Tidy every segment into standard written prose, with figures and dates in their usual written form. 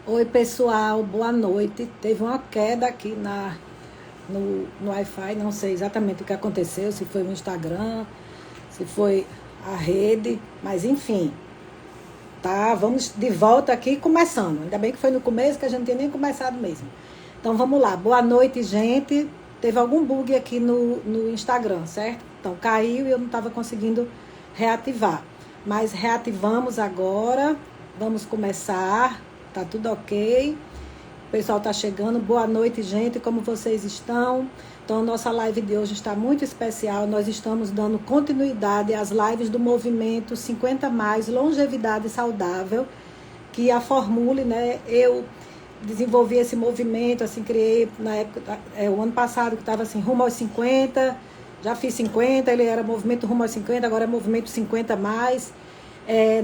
Oi, pessoal, boa noite. Teve uma queda aqui no Wi-Fi, não sei exatamente o que aconteceu, se foi o Instagram, se foi a rede, mas enfim, tá? Vamos de volta aqui começando. Ainda bem que foi no começo, que a gente não tinha nem começado mesmo. Então vamos lá, boa noite, gente. Teve algum bug aqui no Instagram, certo? Então caiu e eu não estava conseguindo reativar. Mas reativamos agora, vamos começar, tá tudo ok. O pessoal está chegando. Boa noite, gente. Como vocês estão? Então, nossa live de hoje está muito especial. Nós estamos dando continuidade às lives do movimento 50 mais longevidade saudável, que a Formule, né? Eu desenvolvi esse movimento, assim, criei na época, o ano passado, que estava assim, rumo aos 50, já fiz 50, ele era movimento rumo aos 50, agora é movimento 50 mais.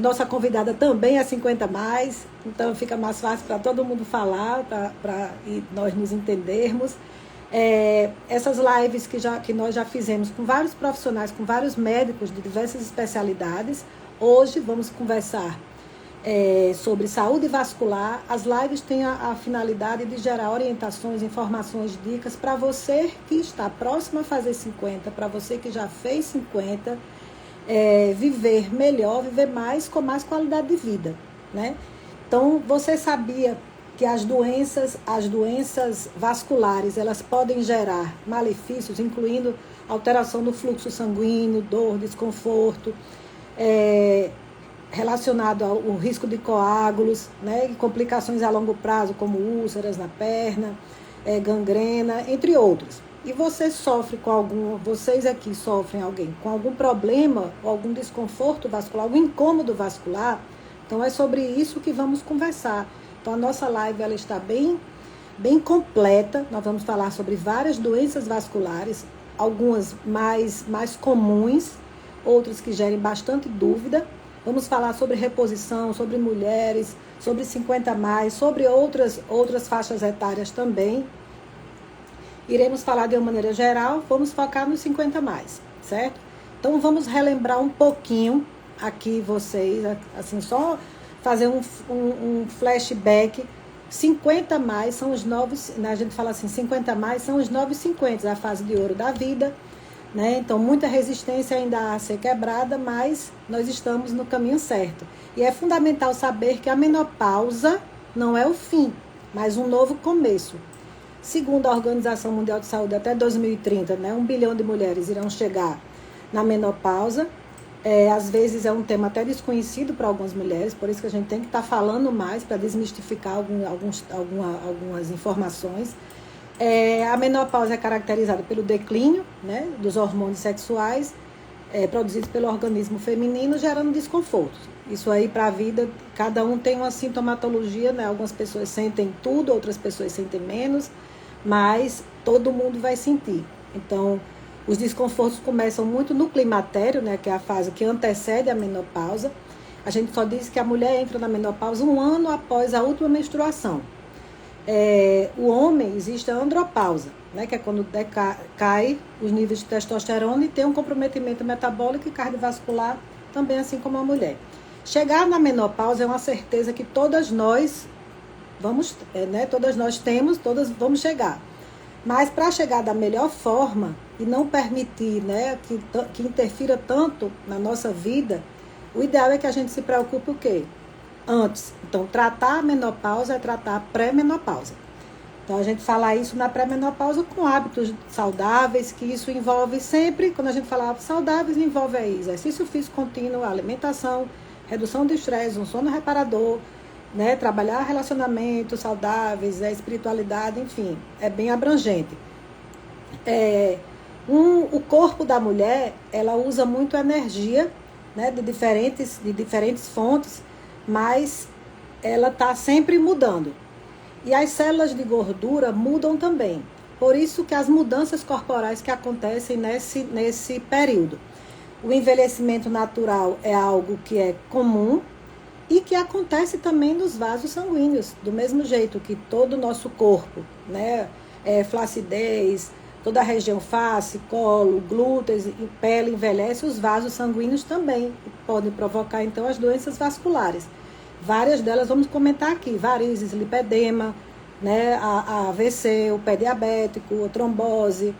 Nossa convidada também é 50 mais, então fica mais fácil para todo mundo falar, para nós nos entendermos. Essas lives que nós já fizemos com vários profissionais, com vários médicos de diversas especialidades, hoje vamos conversar sobre saúde vascular. As lives têm a finalidade de gerar orientações, informações, dicas para você que está próximo a fazer 50, para você que já fez 50, viver melhor, viver mais, com mais qualidade de vida, né? Então, você sabia que as doenças vasculares, elas podem gerar malefícios, incluindo alteração do fluxo sanguíneo, dor, desconforto, relacionado ao risco de coágulos, né, e complicações a longo prazo, como úlceras na perna, gangrena, entre outros. E você sofre vocês aqui sofrem com algum problema, ou algum desconforto vascular, algum incômodo vascular, então é sobre isso que vamos conversar. Então a nossa live ela está bem completa. Nós vamos falar sobre várias doenças vasculares, algumas mais comuns, outras que gerem bastante dúvida. Vamos falar sobre reposição, sobre mulheres, sobre 50 mais, sobre outras faixas etárias também. Iremos falar de uma maneira geral, vamos focar nos 50 mais, certo? Então vamos relembrar um pouquinho aqui vocês, assim, só fazer um flashback. 50 mais são os novos, né, a gente fala assim, 50 mais são os novos 50, a fase de ouro da vida, né? Então muita resistência ainda a ser quebrada, mas nós estamos no caminho certo. E é fundamental saber que a menopausa não é o fim, mas um novo começo. Segundo a Organização Mundial de Saúde, até 2030, né, 1 bilhão de mulheres irão chegar na menopausa. Às vezes é um tema até desconhecido para algumas mulheres, por isso que a gente tem que estar falando mais para desmistificar algumas informações. A menopausa é caracterizada pelo declínio, né, dos hormônios sexuais produzidos pelo organismo feminino, gerando desconforto. Isso aí para a vida, cada um tem uma sintomatologia, né? Algumas pessoas sentem tudo, outras pessoas sentem menos, mas todo mundo vai sentir. Então, os desconfortos começam muito no climatério, né? Que é a fase que antecede a menopausa. A gente só diz que a mulher entra na menopausa 1 ano após a última menstruação. O homem, existe a andropausa, né, que é quando cai os níveis de testosterona e tem um comprometimento metabólico e cardiovascular, também assim como a mulher. Chegar na menopausa é uma certeza que todas nós todas vamos chegar. Mas para chegar da melhor forma e não permitir, né, que interfira tanto na nossa vida, o ideal é que a gente se preocupe o quê? Antes. Então, tratar a menopausa é tratar a pré-menopausa. Então, a gente fala isso na pré-menopausa com hábitos saudáveis, que isso envolve sempre, quando a gente fala saudáveis, envolve aí exercício físico contínuo, alimentação, redução do estresse, um sono reparador, né? Trabalhar relacionamentos saudáveis, espiritualidade, enfim, é bem abrangente. O corpo da mulher, ela usa muito energia, né, de diferentes fontes, mas ela está sempre mudando. E as células de gordura mudam também. Por isso que as mudanças corporais que acontecem nesse período. O envelhecimento natural é algo que é comum e que acontece também nos vasos sanguíneos, do mesmo jeito que todo o nosso corpo, né, flacidez, toda a região face, colo, glúteos e pele envelhece, os vasos sanguíneos também podem provocar, então, as doenças vasculares. Várias delas vamos comentar aqui: varizes, lipedema, né, a AVC, o pé diabético, a trombose,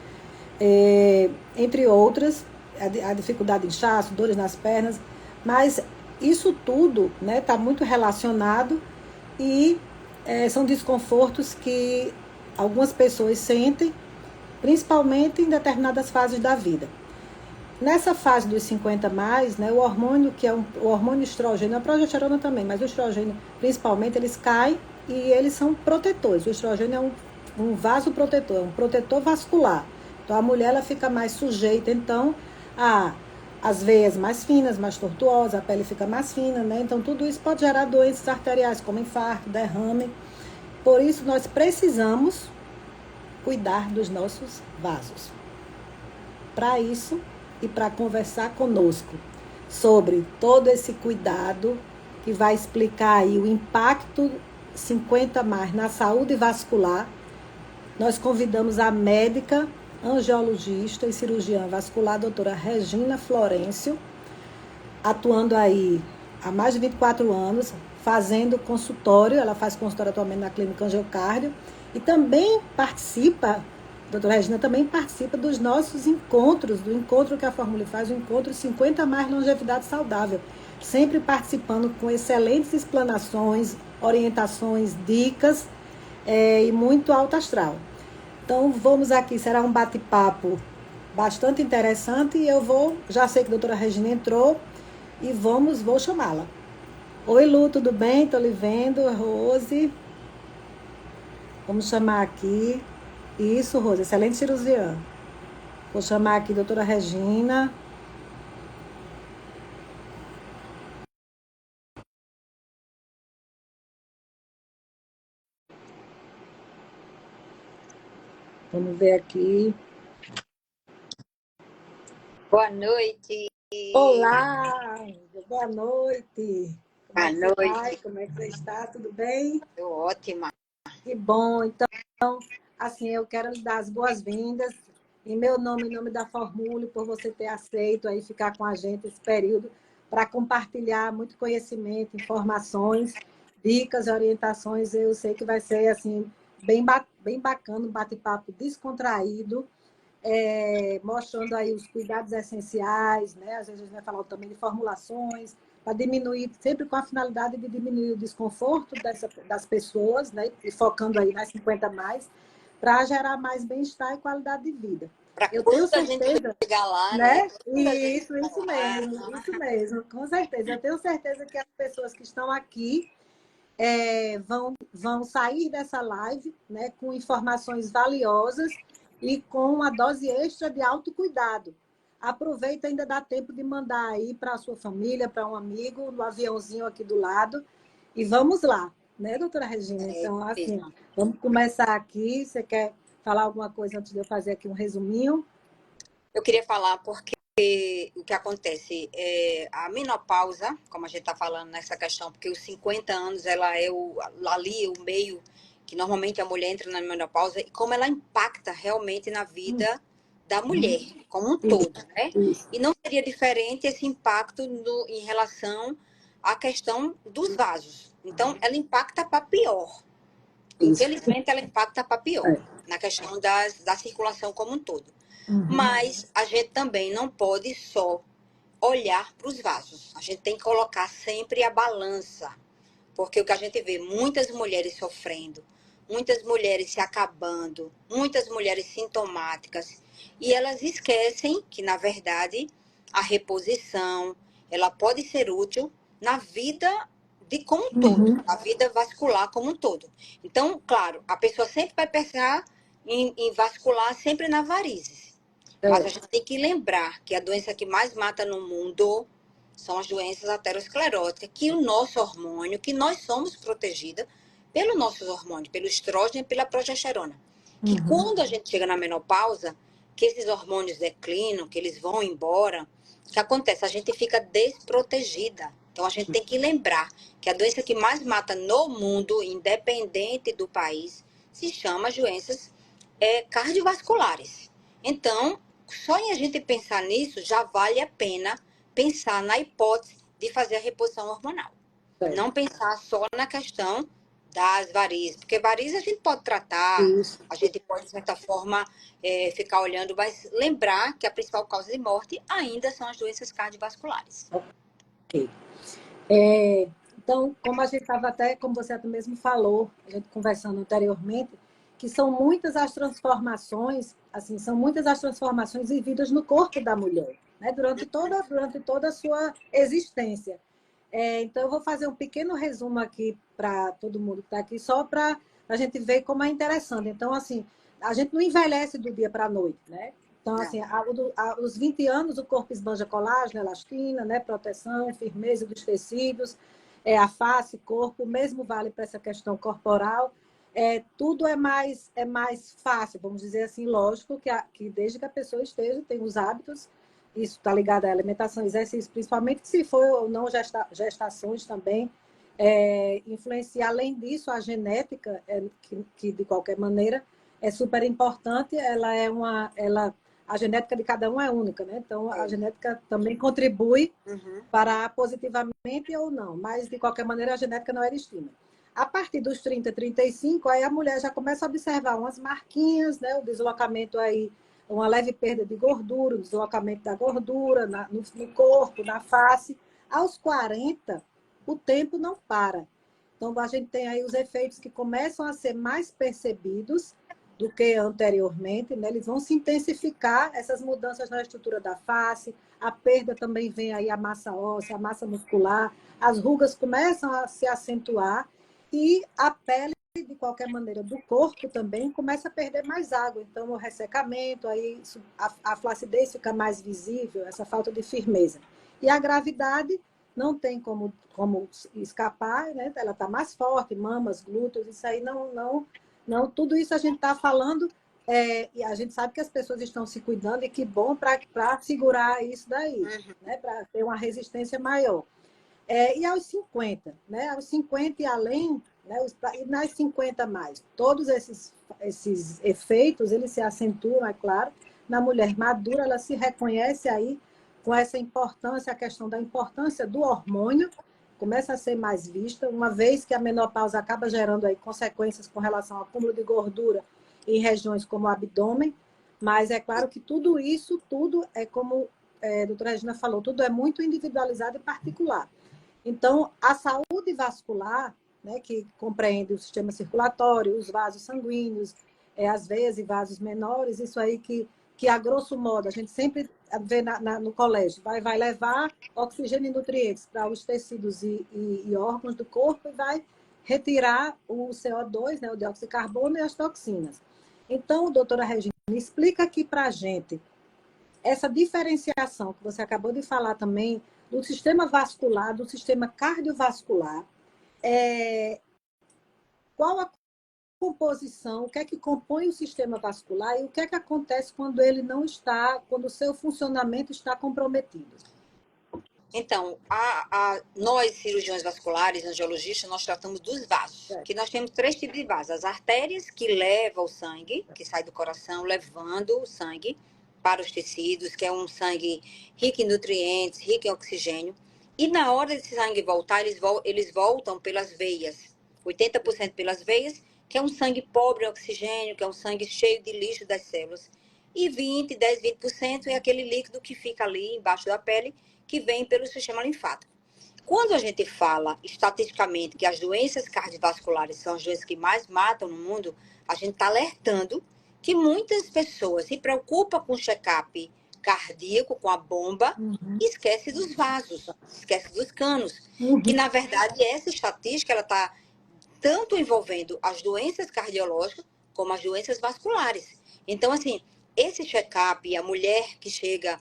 entre outras, a dificuldade de inchaço, dores nas pernas, mas isso tudo está muito relacionado e são desconfortos que algumas pessoas sentem, principalmente em determinadas fases da vida. Nessa fase dos 50 mais, o hormônio, que é o hormônio estrogênio, a progesterona também, mas o estrogênio principalmente, eles caem e eles são protetores. O estrogênio é um vasoprotetor, é um protetor vascular. Então a mulher ela fica mais sujeita, então, as veias mais finas, mais tortuosas, a pele fica mais fina, né? Então tudo isso pode gerar doenças arteriais, como infarto, derrame. Por isso nós precisamos cuidar dos nossos vasos. Para isso, e para conversar conosco sobre todo esse cuidado, que vai explicar aí o impacto 50 mais na saúde vascular, nós convidamos a médica, angiologista e cirurgiã vascular, doutora Regina Florencio, atuando aí há mais de 24 anos, fazendo consultório. Ela faz consultório atualmente na Clínica Angiocárdio e também participa, a doutora Regina também participa dos nossos encontros, do encontro que a Formule faz, o encontro 50 mais longevidade saudável, sempre participando com excelentes explanações, orientações, dicas e muito alto astral. Então vamos aqui, será um bate-papo bastante interessante e já sei que a doutora Regina entrou e vou chamá-la. Oi, Lu, tudo bem? Estou lhe vendo, Rose. Vamos chamar aqui. Isso, Rose, excelente cirurgiã. Vou chamar aqui a doutora Regina. Vamos ver aqui. Boa noite. Olá, boa noite. Boa noite. Como é que você está? Tudo bem? Estou ótima. Que bom. Então, assim, eu quero lhe dar as boas-vindas em meu nome, em nome da Formule, por você ter aceito aí ficar com a gente esse período para compartilhar muito conhecimento, informações, dicas, orientações. Eu sei que vai ser assim bem bacana, um bate-papo descontraído, mostrando aí os cuidados essenciais, né? Às vezes a gente vai falar também de formulações, para diminuir, sempre com a finalidade de diminuir o desconforto das pessoas, né? E focando aí nas 50 mais, para gerar mais bem-estar e qualidade de vida. Para Eu tenho quando a gente certeza, chegar lá, né? Isso Lá. mesmo, com certeza. Eu tenho certeza que as pessoas que estão aqui vão sair dessa live, né, com informações valiosas e com uma dose extra de autocuidado. Aproveita, ainda dá tempo de mandar aí para a sua família, para um amigo, no aviãozinho aqui do lado. E vamos lá, né, doutora Regina? Então, assim, vamos começar aqui. Você quer falar alguma coisa antes de eu fazer aqui um resuminho? Eu queria falar porque o que acontece é a menopausa, como a gente está falando nessa questão, porque os 50 anos ela é ali o meio que normalmente a mulher entra na menopausa e como ela impacta realmente na vida da mulher como um todo, né? E não seria diferente esse impacto em relação à questão dos vasos. Então, ela impacta para pior. Infelizmente, ela impacta para pior na questão da circulação como um todo. Mas a gente também não pode só olhar para os vasos. A gente tem que colocar sempre a balança. Porque o que a gente vê, muitas mulheres sofrendo, muitas mulheres se acabando, muitas mulheres sintomáticas. E elas esquecem que, na verdade, a reposição, ela pode ser útil na vida de como um todo, na vida vascular como um todo. Então, claro, a pessoa sempre vai pensar em vascular sempre na varizes. Mas a gente tem que lembrar que a doença que mais mata no mundo são as doenças ateroscleróticas, que o nosso hormônio, que nós somos protegidas pelo nosso hormônio, pelo estrógeno e pela progesterona. Que quando a gente chega na menopausa, que esses hormônios declinam, que eles vão embora, o que acontece? A gente fica desprotegida. Então a gente tem que lembrar que a doença que mais mata no mundo, independente do país, se chama as doenças cardiovasculares. Então, só em a gente pensar nisso, já vale a pena pensar na hipótese de fazer a reposição hormonal. Não pensar só na questão das varizes, porque varizes a gente pode tratar, Isso. a gente pode, de certa forma, ficar olhando, mas lembrar que a principal causa de morte ainda são as doenças cardiovasculares. Ok. Então, como a gente estava até, como você até mesmo falou, a gente conversando anteriormente, que são muitas as transformações, assim, são muitas as transformações vividas no corpo da mulher, né? Durante toda a sua existência. Então, eu vou fazer um pequeno resumo aqui para todo mundo que está aqui, só para a gente ver como é interessante. Então, assim, a gente não envelhece do dia para a noite, né? Então, assim, aos 20 anos, o corpo esbanja colágeno, elastina, né? Proteção, firmeza dos tecidos, a face, corpo, o mesmo vale para essa questão corporal. Tudo é mais fácil, vamos dizer assim, lógico, que desde que a pessoa esteja, tem os hábitos, isso está ligado à alimentação, exercício, principalmente se for ou não gestações também, influencia. Além disso, a genética, que de qualquer maneira é super importante, a genética de cada um é única, né? Então, a genética também contribui para positivamente ou não, mas de qualquer maneira a genética não era estima. A partir dos 30, 35, aí a mulher já começa a observar umas marquinhas, né? O deslocamento aí, uma leve perda de gordura, o deslocamento da gordura no corpo, na face. Aos 40, o tempo não para. Então, a gente tem aí os efeitos que começam a ser mais percebidos do que anteriormente, né? Eles vão se intensificar, essas mudanças na estrutura da face, a perda também vem aí a massa óssea, a massa muscular, as rugas começam a se acentuar e a pele, de qualquer maneira, do corpo também começa a perder mais água. Então, o ressecamento, aí a flacidez fica mais visível, essa falta de firmeza. E a gravidade não tem como escapar, né? Ela está mais forte, mamas, glúteos, isso aí não, tudo isso a gente está falando, e a gente sabe que as pessoas estão se cuidando, e que bom para segurar isso daí, né? Para ter uma resistência maior. E aos 50, né? Aos 50 e além, né? E nas 50 mais, todos esses efeitos, eles se acentuam, é claro, na mulher madura, ela se reconhece aí com essa importância, a questão da importância do hormônio, começa a ser mais vista, uma vez que a menopausa acaba gerando aí consequências com relação ao acúmulo de gordura em regiões como o abdômen, mas é claro que tudo isso, tudo é como a doutora Regina falou, tudo é muito individualizado e particular. Então, a saúde vascular, né, que compreende o sistema circulatório, os vasos sanguíneos, as veias e vasos menores, isso aí que a grosso modo, a gente sempre vê no colégio, vai levar oxigênio e nutrientes para os tecidos e órgãos do corpo e vai retirar o CO2, né, o dióxido de carbono e as toxinas. Então, doutora Regina, explica aqui para a gente essa diferenciação que você acabou de falar também do sistema vascular, do sistema cardiovascular. Qual a composição, o que é que compõe o sistema vascular e o que é que acontece quando ele não está, quando o seu funcionamento está comprometido? Então, nós, cirurgiões vasculares, angiologistas, nós tratamos dos vasos, que nós temos 3 tipos de vasos. As artérias, que levam o sangue, que sai do coração, levando o sangue para os tecidos, que é um sangue rico em nutrientes, rico em oxigênio. E na hora desse sangue voltar, eles voltam pelas veias. 80% pelas veias, que é um sangue pobre em oxigênio, que é um sangue cheio de lixo das células. E 20% é aquele líquido que fica ali embaixo da pele, que vem pelo sistema linfático. Quando a gente fala estatisticamente que as doenças cardiovasculares são as doenças que mais matam no mundo, a gente está alertando que muitas pessoas se preocupam com o check-up cardíaco, com a bomba, e esquece dos vasos, esquece dos canos. Que, na verdade, essa estatística ela está tanto envolvendo as doenças cardiológicas como as doenças vasculares. Então, assim, esse check-up, a mulher que chega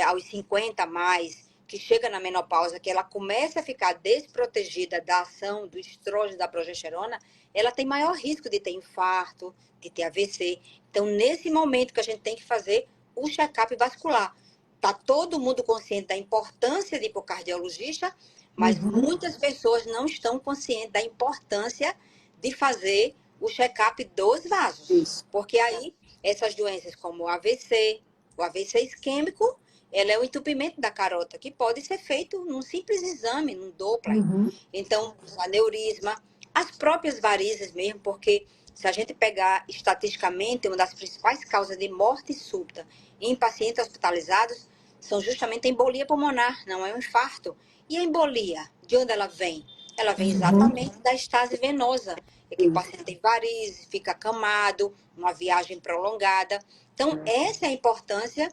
aos 50 a mais, que chega na menopausa, que ela começa a ficar desprotegida da ação do estrógeno, da progesterona, ela tem maior risco de ter infarto, de ter AVC. Então, nesse momento que a gente tem que fazer o check-up vascular. Está todo mundo consciente da importância de ir para o cardiologista, mas muitas pessoas não estão conscientes da importância de fazer o check-up dos vasos. Isso. Porque aí, essas doenças como o AVC isquêmico, ela é o entupimento da carota, que pode ser feito num simples exame, num Doppler. Uhum. Então, aneurisma, as próprias varizes mesmo, porque se a gente pegar estatisticamente, uma das principais causas de morte súbita em pacientes hospitalizados são justamente a embolia pulmonar, não é um infarto. E a embolia, de onde ela vem? Ela vem Uhum. exatamente da estase venosa, é que o paciente tem varizes, fica acamado, uma viagem prolongada. Então, essa é a importância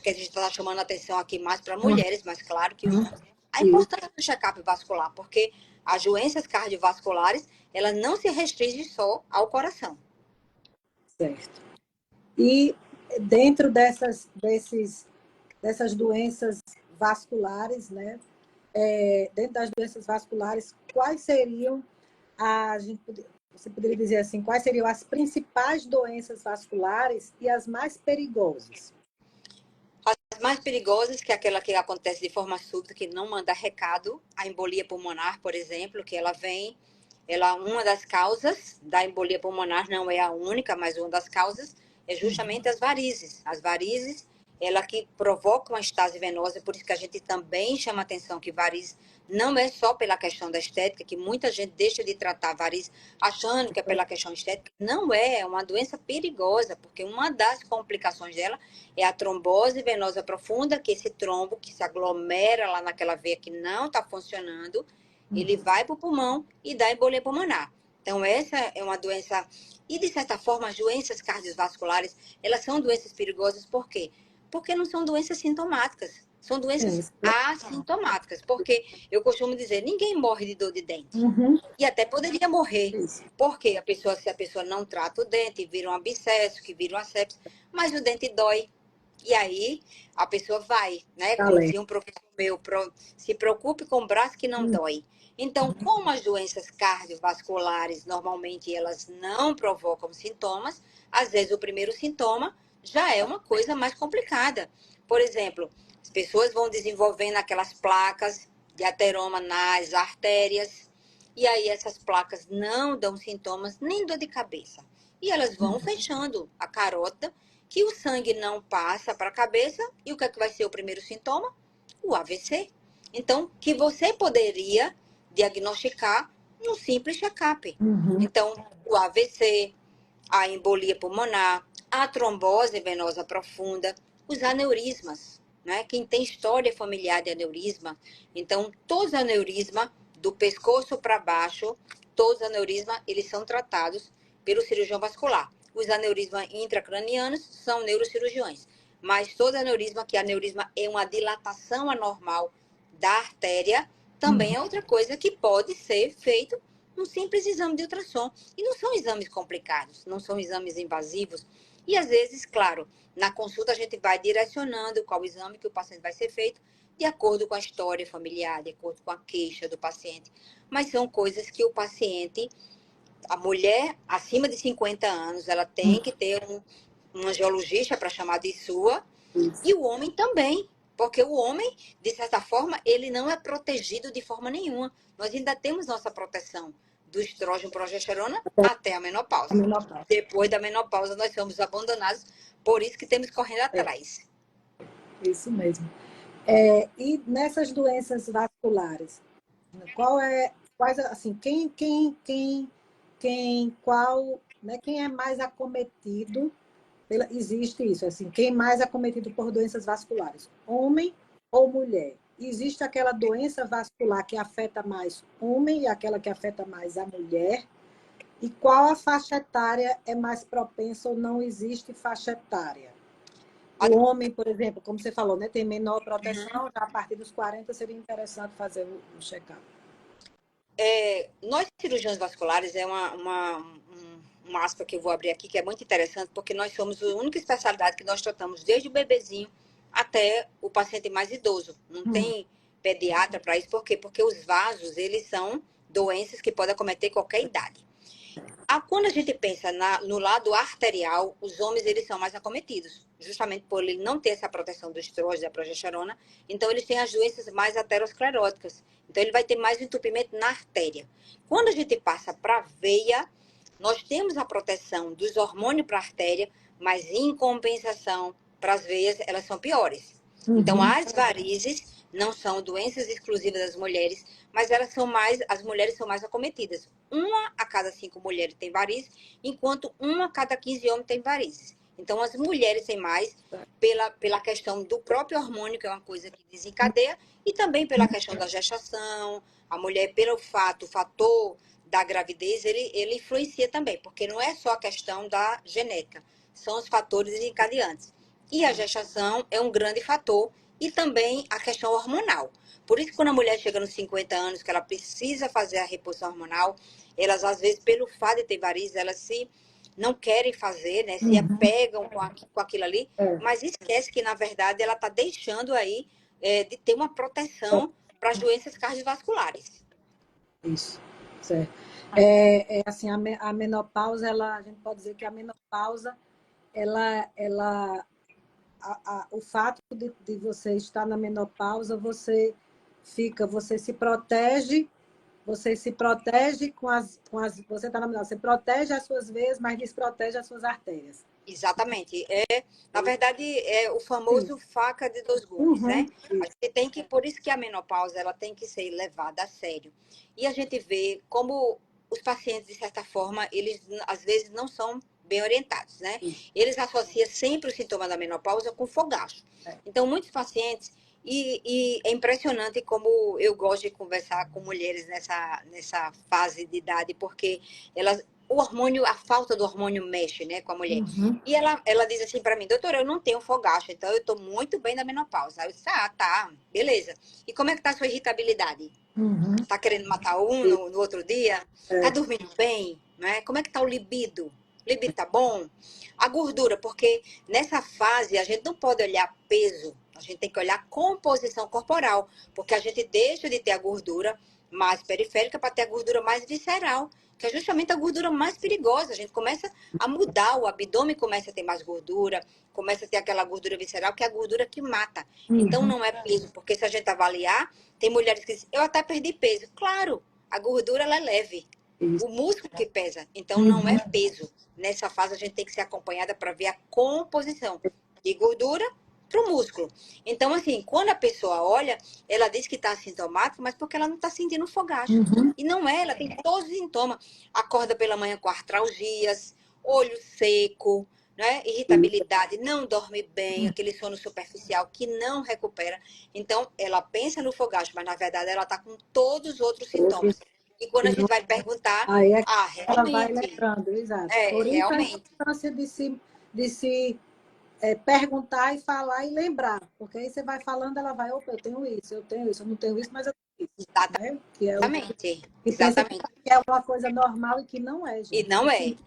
que a gente está chamando a atenção aqui mais para mulheres, mas claro que os homens, a importância do check-up vascular, porque as doenças cardiovasculares, elas não se restringem só ao coração. Certo. E dentro dessas doenças vasculares, né? Dentro das doenças vasculares, quais seriam, você poderia dizer assim, quais seriam as principais doenças vasculares e as mais perigosas? As mais perigosas, que é aquela que acontece de forma súbita, que não manda recado, a embolia pulmonar, por exemplo, que uma das causas da embolia pulmonar, não é a única, mas uma das causas é justamente as varizes. As varizes, ela que provoca uma estase venosa, por isso que a gente também chama atenção que varizes não é só pela questão da estética, que muita gente deixa de tratar varizes achando que é pela questão estética. Não é, é uma doença perigosa, porque uma das complicações dela é a trombose venosa profunda, que esse trombo que se aglomera lá naquela veia que não está funcionando, ele vai para o pulmão e dá embolia pulmonar. Então, essa é uma doença... E, de certa forma, as doenças cardiovasculares, elas são doenças perigosas, por quê? Porque não são doenças sintomáticas. São doenças assintomáticas. Porque eu costumo dizer, ninguém morre de dor de dente. Uhum. E até poderia morrer. Isso. Porque se a pessoa não trata o dente, vira um abscesso, que vira um sepse, mas o dente dói. E aí a pessoa vai, né? Como dizia um professor meu, se preocupe com o braço que não dói. Então, como as doenças cardiovasculares normalmente elas não provocam sintomas, às vezes o primeiro sintoma já é uma coisa mais complicada. Por exemplo, as pessoas vão desenvolvendo aquelas placas de ateroma nas artérias, e aí essas placas não dão sintomas nem dor de cabeça. E elas vão fechando a carota, que o sangue não passa para a cabeça, e o que é que vai ser o primeiro sintoma? O AVC. Então, que você poderia diagnosticar num simples check-up. Uhum. Então, o AVC, a embolia pulmonar, a trombose venosa profunda, os aneurismas, né? Quem tem história familiar de aneurisma, então todos os aneurismas do pescoço para baixo, todos os aneurismas, eles são tratados pelo cirurgião vascular. Os aneurismas intracranianos são neurocirurgiões, mas todo aneurisma, que aneurisma é uma dilatação anormal da artéria, também é outra coisa que pode ser feito um simples exame de ultrassom. E não são exames complicados, não são exames invasivos. E às vezes, claro, na consulta a gente vai direcionando qual exame que o paciente vai ser feito, de acordo com a história familiar, de acordo com a queixa do paciente. Mas são coisas que o paciente, a mulher acima de 50 anos, ela tem que ter um angiologista para chamar de sua, e o homem também. Porque o homem, de certa forma, ele não é protegido de forma nenhuma. Nós ainda temos nossa proteção do estrógeno progesterona até a menopausa. Depois da menopausa, nós somos abandonados, por isso que temos correndo atrás. Isso mesmo. E nessas doenças vasculares, quais, assim, quem é mais acometido? Existe isso, assim, quem mais é acometido por doenças vasculares? Homem ou mulher? Existe aquela doença vascular que afeta mais homem e aquela que afeta mais a mulher? E qual a faixa etária é mais propensa ou não existe faixa etária? O homem, por exemplo, como você falou, né, tem menor proteção, já a partir dos 40 seria interessante fazer o check-up. Nós, cirurgiões vasculares, é uma aspa que eu vou abrir aqui, que é muito interessante, porque nós somos a única especialidade que nós tratamos desde o bebezinho até o paciente mais idoso. Não tem pediatra para isso, por quê? Porque os vasos, eles são doenças que podem acometer qualquer idade. Quando a gente pensa no lado arterial, os homens eles são mais acometidos, justamente por ele não ter essa proteção do estrógeno e da progesterona, então eles têm as doenças mais ateroscleróticas. Então ele vai ter mais entupimento na artéria. Quando a gente passa para a veia, nós temos a proteção dos hormônios para a artéria, mas em compensação, para as veias, elas são piores. Então, Uhum. as varizes não são doenças exclusivas das mulheres, mas elas são mais, as mulheres são mais acometidas. Uma a cada 5 mulheres tem varizes, enquanto uma a cada 15 homens tem varizes. Então, as mulheres têm mais pela questão do próprio hormônio, que é uma coisa que desencadeia, e também pela questão da gestação. A mulher, pelo fato, o fator da gravidez, ele influencia também, porque não é só a questão da genética, são os fatores desencadeantes. E a gestação é um grande fator, e também a questão hormonal. Por isso que quando a mulher chega nos 50 anos, que ela precisa fazer a reposição hormonal, elas, às vezes, pelo fato de ter varizes, elas se não querem fazer, né? Se Uhum. apegam com aquilo ali, É, mas esquece que, na verdade, ela está deixando aí de ter uma é proteção para as doenças cardiovasculares. isso, certo. Assim, a menopausa, a gente pode dizer que a menopausa, ela o fato de você estar na menopausa, você se protege você está na menopausa, você protege as suas veias, mas desprotege as suas artérias. Exatamente. Na verdade, é o famoso Isso. faca de dois gumes, né? Uhum. A gente tem que, por isso que a menopausa ela tem que ser levada a sério. E a gente vê como os pacientes, de certa forma, eles às vezes não são bem orientados, né? Isso. Eles associam sempre o sintoma da menopausa com fogacho. É. Então, muitos pacientes, e é impressionante como eu gosto de conversar com mulheres nessa fase de idade, porque elas, o hormônio, a falta do hormônio mexe, né, com a mulher. Uhum. E ela diz assim para mim, doutora, eu não tenho fogacho, então eu estou muito bem na menopausa. Aí eu disse, tá, beleza. E como é que tá a sua irritabilidade? Uhum. Tá querendo matar um Isso. no outro dia? Tá É. dormindo bem? Né? Como é que tá o libido? O libido tá bom? A gordura, porque nessa fase a gente não pode olhar peso, a gente tem que olhar composição corporal, porque a gente deixa de ter a gordura mais periférica para ter a gordura mais visceral, que é justamente a gordura mais perigosa. A gente começa a mudar, o abdômen começa a ter mais gordura, começa a ter aquela gordura visceral, que é a gordura que mata. Então Uhum. não é peso, porque se a gente avaliar, tem mulheres que dizem, eu até perdi peso. Claro, a gordura ela é leve. Isso. O músculo que pesa. Então não é Uhum. peso. Nessa fase a gente tem que ser acompanhada para ver a composição de gordura para o músculo. Então, assim, quando a pessoa olha, ela diz que está assintomática, mas porque ela não está sentindo fogacho. Uhum. E não é, ela tem todos os sintomas. Acorda pela manhã com artralgias, olho seco, né? Irritabilidade, não dorme bem, aquele sono superficial que não recupera. Então, ela pensa no fogacho, mas na verdade ela está com todos os outros Outros sintomas. E quando que a gente não. vai perguntar, Aí é que ela vai realmente, lembrando, exato. Por isso a realmente, importância de se perguntar e falar e lembrar. Porque aí você vai falando, ela vai, opa, eu tenho isso, eu não tenho isso, mas eu tenho isso. Né? Que é o exatamente, que pensa que exatamente. é uma coisa normal e que não é, E gente. não é. E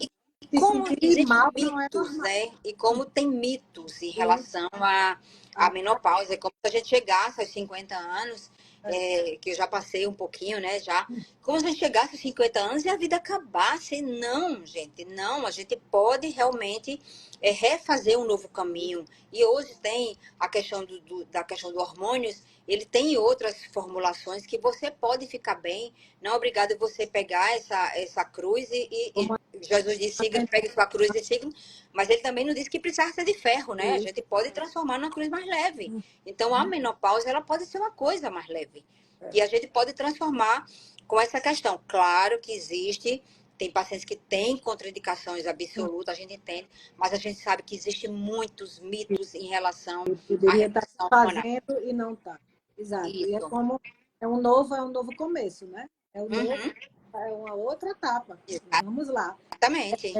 Se como sentir existem mal não é mitos, normal. né? E como tem mitos em E relação à a, menopausa. É como se a gente chegasse aos 50 anos, é, que eu já passei um pouquinho, né? Já. Como se a gente chegasse aos 50 anos e a vida acabasse. Não, gente, não. A gente pode realmente refazer um novo caminho. E hoje tem a questão da questão do hormônios, ele tem outras formulações que você pode ficar bem. Não é obrigado você pegar essa cruz e como Jesus disse, siga, pegue sua cruz e siga, mas ele também não disse que precisava ser de ferro, né? A gente pode transformar numa cruz mais leve. Então, a menopausa, ela pode ser uma coisa mais leve. E a gente pode transformar com essa questão. Claro que existe, tem pacientes que têm contraindicações absolutas, a gente entende, mas a gente sabe que existem muitos mitos em relação à poderia estar reposição hormonal. fazendo e não está. Exato. E é Isso. como é um novo começo, né? É um novo, Uhum. é uma outra etapa. Vamos lá. Exatamente.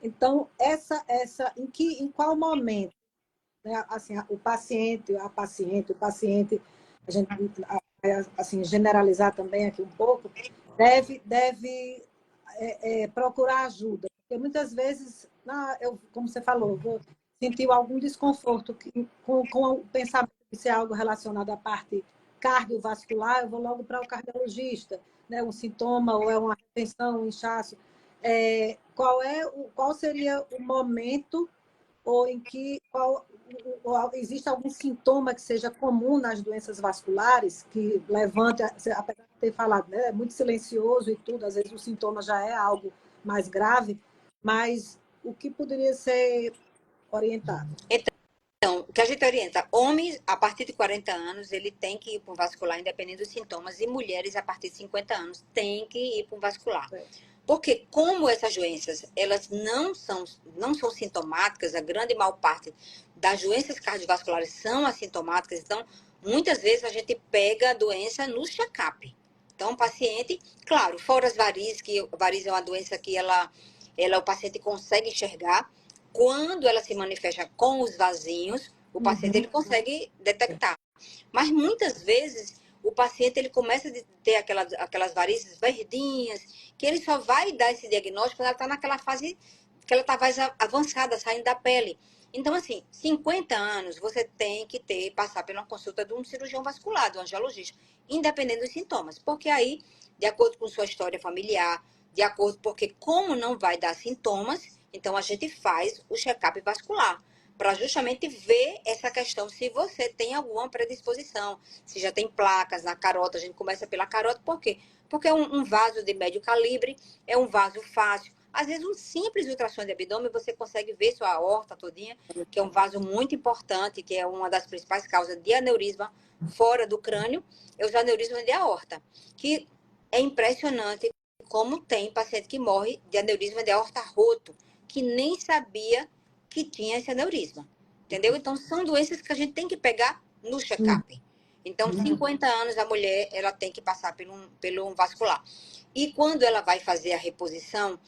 Então, em qual momento, né, assim, o paciente, a gente, assim, generalizar também aqui um pouco, deve procurar ajuda. Porque muitas vezes, como você falou, vou sentir algum desconforto com o pensamento de ser algo relacionado à parte cardiovascular, eu vou logo para o cardiologista, né? Um sintoma ou é uma retenção, um inchaço. Qual seria o momento ou em que ou existe algum sintoma que seja comum nas doenças vasculares que levante, apesar de ter falado, né, é muito silencioso e tudo, às vezes o sintoma já é algo mais grave, mas o que poderia ser orientado? Então, o que a gente orienta, homens a partir de 40 anos, ele tem que ir para um vascular independente dos sintomas, e mulheres a partir de 50 anos têm que ir para um vascular. Porque como essas doenças, elas não são sintomáticas, a grande maior parte das doenças cardiovasculares são assintomáticas, então muitas vezes a gente pega a doença no check-up. Então o paciente, claro, fora as varizes, que varizes é uma doença que o paciente consegue enxergar, quando ela se manifesta com os vasinhos, o paciente ele consegue detectar. Mas muitas vezes o paciente ele começa a ter aquelas varizes verdinhas, que ele só vai dar esse diagnóstico quando ela está naquela fase que ela está mais avançada, saindo da pele. Então, assim, 50 anos você tem que passar por uma consulta de um cirurgião vascular, de um angiologista, independente dos sintomas. Porque aí, de acordo com sua história familiar, de acordo, porque como não vai dar sintomas, então a gente faz o check-up vascular para justamente ver essa questão, se você tem alguma predisposição, se já tem placas na carota. A gente começa pela carota, por quê? Porque é um vaso de médio calibre, é um vaso fácil. Às vezes, um simples ultrassom de abdômen, você consegue ver sua aorta todinha, que é um vaso muito importante, que é uma das principais causas de aneurisma fora do crânio, é os aneurismas de aorta, que é impressionante como tem paciente que morre de aneurisma de aorta roto, que nem sabia que tinha esse aneurisma, entendeu? Então, são doenças que a gente tem que pegar no check-up. Então, 50 anos, a mulher, ela tem que passar pelo vascular. E quando ela vai fazer a reposição,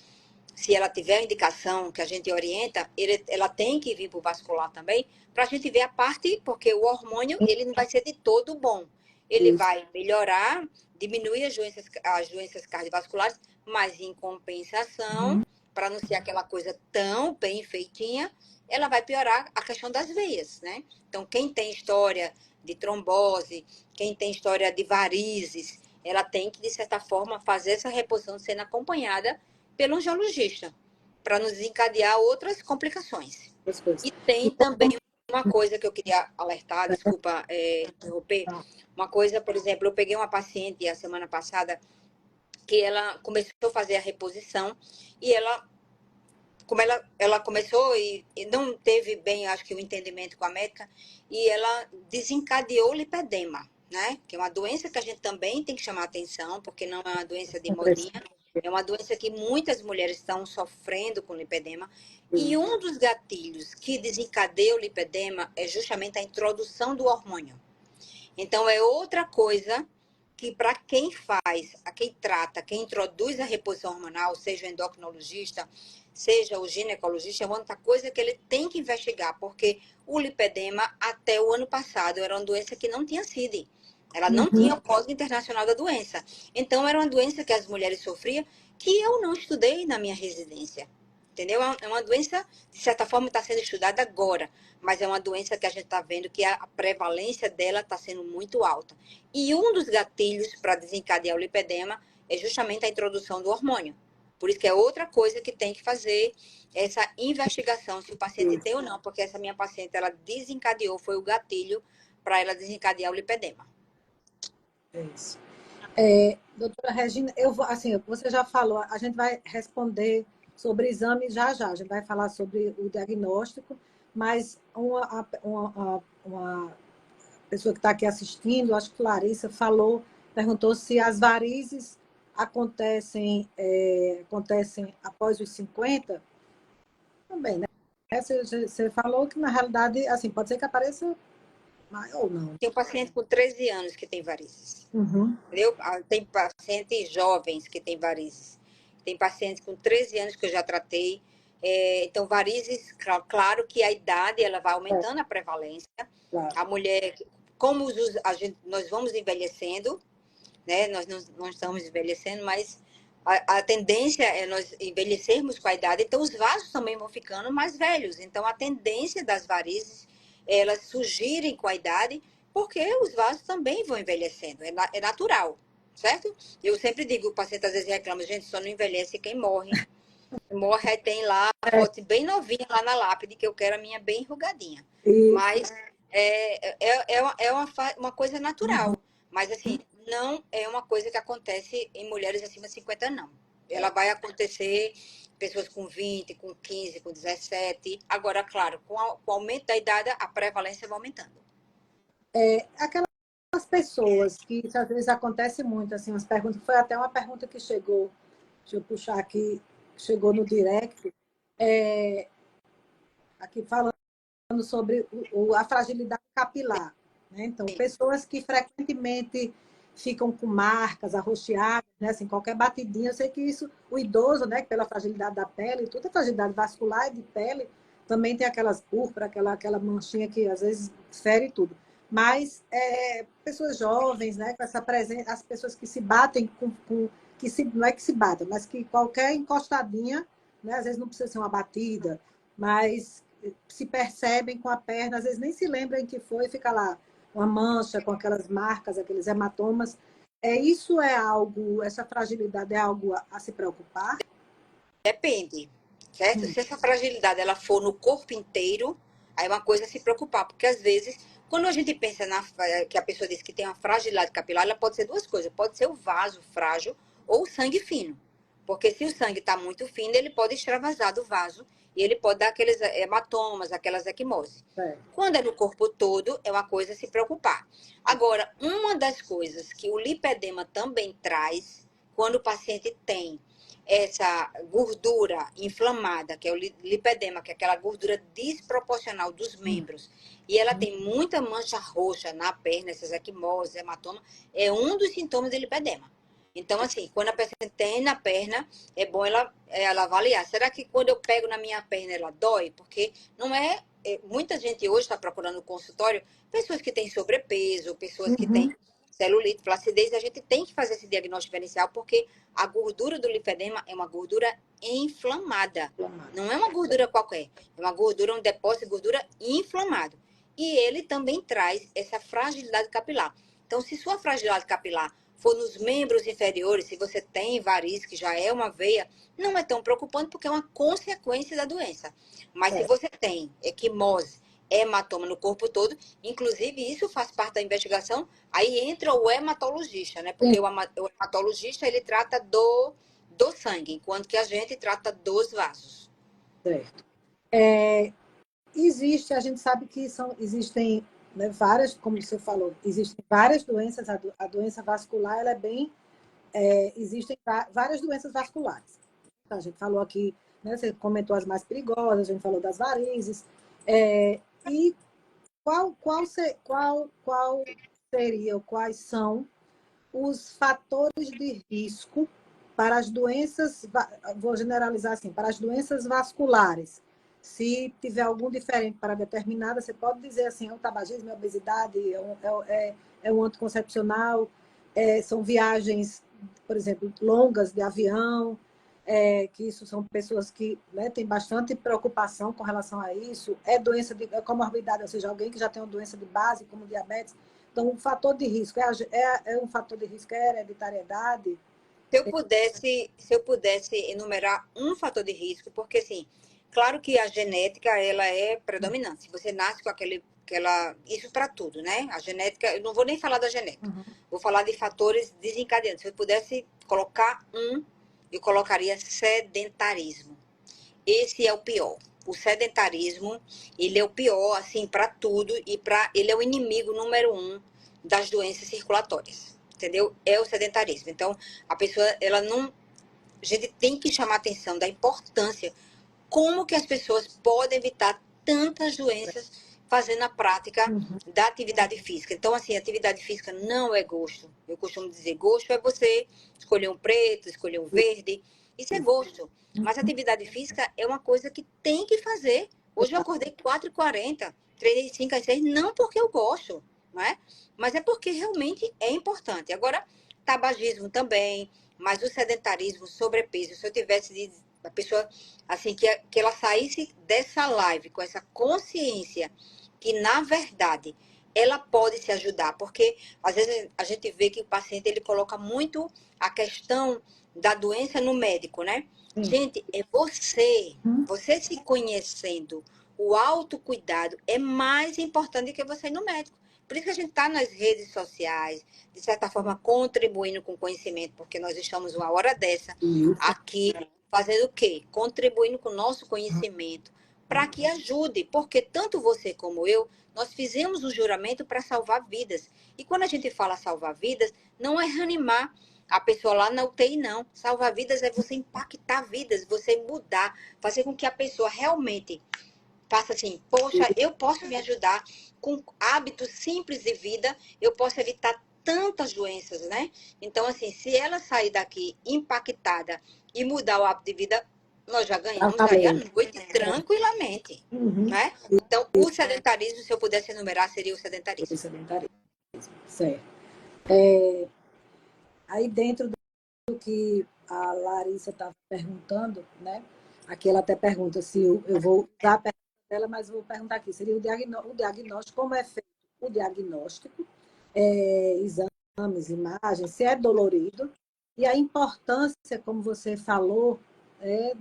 se ela tiver a indicação que a gente orienta, ela tem que vir para o vascular também, para a gente ver a parte, porque o hormônio, ele não vai ser de todo bom. Ele vai melhorar, diminuir as doenças cardiovasculares, mas em compensação, para não ser aquela coisa tão bem feitinha, ela vai piorar a questão das veias, né? Então, quem tem história de trombose, quem tem história de varizes, ela tem que, de certa forma, fazer essa reposição sendo acompanhada pelo angiologista, para nos desencadear outras complicações. E tem também uma coisa que eu queria alertar, desculpa interromper, uma coisa, por exemplo, eu peguei uma paciente a semana passada que ela começou a fazer a reposição e como ela começou e não teve bem, acho que o entendimento com a médica, e ela desencadeou o lipedema, né? Que é uma doença que a gente também tem que chamar atenção, porque não é uma doença de modinha, é uma doença que muitas mulheres estão sofrendo com lipedema. E um dos gatilhos que desencadeia o lipedema é justamente a introdução do hormônio. Então, é outra coisa que, para quem faz, a quem trata, quem introduz a reposição hormonal, seja o endocrinologista, seja o ginecologista, é outra coisa que ele tem que investigar, porque o lipedema, até o ano passado, era uma doença que não tinha CID. Ela não tinha o Código Internacional da Doença. Então, era uma doença que as mulheres sofriam, que eu não estudei na minha residência. Entendeu? É uma doença, de certa forma, está sendo estudada agora, mas é uma doença que a gente está vendo que a prevalência dela está sendo muito alta. E um dos gatilhos para desencadear o lipedema é justamente a introdução do hormônio. Por isso que é outra coisa que tem que fazer essa investigação, se o paciente tem ou não, porque essa minha paciente, ela desencadeou, foi o gatilho para ela desencadear o lipedema. É isso. Doutora Regina, assim, você já falou, a gente vai responder sobre exames já já, a gente vai falar sobre o diagnóstico, mas uma pessoa que está aqui assistindo, acho que Larissa perguntou se as varizes acontecem após os 50, também, né? Você falou que, na realidade, assim, pode ser que apareça mais ou não. Tem um paciente com 13 anos que tem varizes. Entendeu? Tem pacientes jovens que têm varizes. Tem pacientes com 13 anos que eu já tratei. Então, varizes, claro que a idade ela vai aumentando a prevalência. Claro. A mulher, como nós vamos envelhecendo, né? Nós não estamos envelhecendo, mas a tendência é nós envelhecermos com a idade. Então, os vasos também vão ficando mais velhos. Então, a tendência das varizes, elas surgirem com a idade, porque os vasos também vão envelhecendo. É natural, certo? Eu sempre digo, o paciente às vezes reclama, gente, só não envelhece quem morre. Morre, aí tem lá a foto bem novinha lá na lápide, que eu quero a minha bem enrugadinha. Mas é uma coisa natural. Mas, assim, não é uma coisa que acontece em mulheres acima de 50, não. Ela vai acontecer pessoas com 20, com 15, com 17. Agora, claro, com o aumento da idade, a prevalência vai aumentando. Aquelas pessoas que isso às vezes acontece muito, assim, umas perguntas, foi até uma pergunta que chegou, deixa eu puxar aqui, chegou no direct, aqui falando sobre a fragilidade capilar. Né? Então, pessoas que frequentemente ficam com marcas arroxeadas, né? Assim, qualquer batidinha, eu sei que isso, o idoso, né, pela fragilidade da pele, toda a fragilidade vascular e de pele, também tem aquelas púrpuras, aquela manchinha que às vezes fere tudo. Mas pessoas jovens, né, com essa presença, as pessoas que se batem que se, não é que se batam, mas que qualquer encostadinha, né, às vezes não precisa ser uma batida, mas se percebem com a perna, às vezes nem se lembram em que foi, fica lá uma mancha com aquelas marcas, aqueles hematomas. Isso é algo, essa fragilidade é algo a se preocupar? Depende, certo? Se essa fragilidade ela for no corpo inteiro, aí é uma coisa a se preocupar, porque às vezes, quando a gente pensa que a pessoa diz que tem uma fragilidade capilar, ela pode ser duas coisas, pode ser o vaso frágil ou o sangue fino. Porque se o sangue está muito fino, ele pode extravasar do vaso e ele pode dar aqueles hematomas, aquelas equimoses. Quando é no corpo todo, é uma coisa a se preocupar. Agora, uma das coisas que o lipedema também traz, quando o paciente tem essa gordura inflamada, que é o lipedema, que é aquela gordura desproporcional dos membros, e ela tem muita mancha roxa na perna, essas equimoses, hematoma, é um dos sintomas do lipedema. Então, assim, quando a pessoa tem na perna, é bom ela avaliar. Será que quando eu pego na minha perna ela dói? Porque não muita gente hoje está procurando consultório, pessoas que têm sobrepeso, pessoas que têm celulite, flacidez, a gente tem que fazer esse diagnóstico diferencial, porque a gordura do linfedema é uma gordura inflamada. Não é uma gordura qualquer, é uma gordura, um depósito de gordura inflamado. E ele também traz essa fragilidade capilar. Então, se sua fragilidade capilar for nos membros inferiores, se você tem varizes, que já é uma veia, não é tão preocupante porque é uma consequência da doença. Mas se você tem equimose, hematoma no corpo todo, inclusive isso faz parte da investigação, aí entra o hematologista, né? Porque o hematologista, ele trata do sangue, enquanto que a gente trata dos vasos. Certo. A gente sabe que existem, né, várias, como você falou, existem várias doenças, a doença vascular, ela é bem, existem várias doenças vasculares. A gente falou aqui, né, você comentou as mais perigosas, a gente falou das varizes, e quais são os fatores de risco para as doenças, vou generalizar assim, para as doenças vasculares? Se tiver algum diferente para determinada, você pode dizer assim, é o tabagismo, é a obesidade, é um anticoncepcional, são viagens, por exemplo, longas de avião, que isso são pessoas que, né, têm bastante preocupação com relação a isso, doença de comorbidade, ou seja, alguém que já tem uma doença de base, como diabetes. Então, o fator de risco um fator de risco, é hereditariedade? Se eu pudesse enumerar um fator de risco, porque assim, claro que a genética ela é predominante. Se você nasce com isso para tudo, né? A genética, eu não vou nem falar da genética. Vou falar de fatores desencadeantes. Se eu pudesse colocar eu colocaria sedentarismo. Esse é o pior. O sedentarismo, ele é o pior, assim, para tudo e ele é o inimigo número 1 das doenças circulatórias, entendeu? É o sedentarismo. Então, a pessoa, ela não... A gente tem que chamar a atenção da importância, como que as pessoas podem evitar tantas doenças fazendo a prática da atividade física. Então, assim, atividade física não é gosto. Eu costumo dizer, gosto é você escolher um preto, escolher um verde. Isso é gosto. Mas atividade física é uma coisa que tem que fazer. Hoje eu acordei 4h40, treinei 5 às 6, não porque eu gosto, não é? Mas é porque realmente é importante. Agora, tabagismo também, mas o sedentarismo, sobrepeso, se eu tivesse a pessoa, assim, que ela saísse dessa live com essa consciência que, na verdade, ela pode se ajudar, porque às vezes a gente vê que o paciente ele coloca muito a questão da doença no médico, né? Gente, é você se conhecendo, o autocuidado é mais importante que você ir no médico. Por isso que a gente está nas redes sociais, de certa forma contribuindo com o conhecimento, porque nós estamos uma hora dessa aqui fazendo o quê? Contribuindo com o nosso conhecimento para que ajude, porque tanto você como eu, nós fizemos o juramento para salvar vidas. E quando a gente fala salvar vidas, não é reanimar a pessoa lá na UTI, não. Salvar vidas é você impactar vidas, você mudar, fazer com que a pessoa realmente faça assim, poxa, eu posso me ajudar com hábitos simples de vida, eu posso evitar tantas doenças, né? Então, assim, se ela sair daqui impactada e mudar o hábito de vida, nós já Tá ganhamos aí a valendo. noite tranquilamente, Uhum. né? Então, o sedentarismo, se eu pudesse enumerar, seria o sedentarismo. Sedentarismo. Certo. Aí dentro do que a Larissa estava perguntando, né? Aqui ela até pergunta se eu vou usar a pergunta dela, mas vou perguntar aqui. Seria o diagnóstico, como é feito o diagnóstico, exames, imagens, se é dolorido, e a importância, como você falou,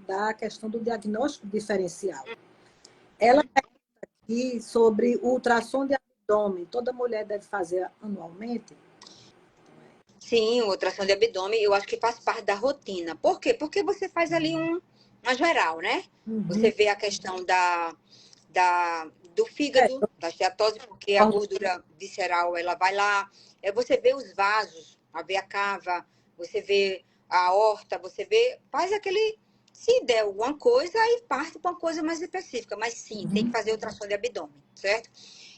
da questão do diagnóstico diferencial. Ela pergunta aqui sobre o ultrassom de abdômen. Toda mulher deve fazer anualmente? Sim, o ultrassom de abdômen, eu acho que faz parte da rotina. Por quê? Porque você faz ali uma geral, né? Você Uhum. vê a questão do fígado, da esteatose, porque a gordura visceral, ela vai lá. Você vê os vasos, a veia cava, você vê a aorta, você vê, faz aquele... Se der alguma coisa, aí parte para uma coisa mais específica. Mas sim, tem que fazer ultrassom de abdômen, certo?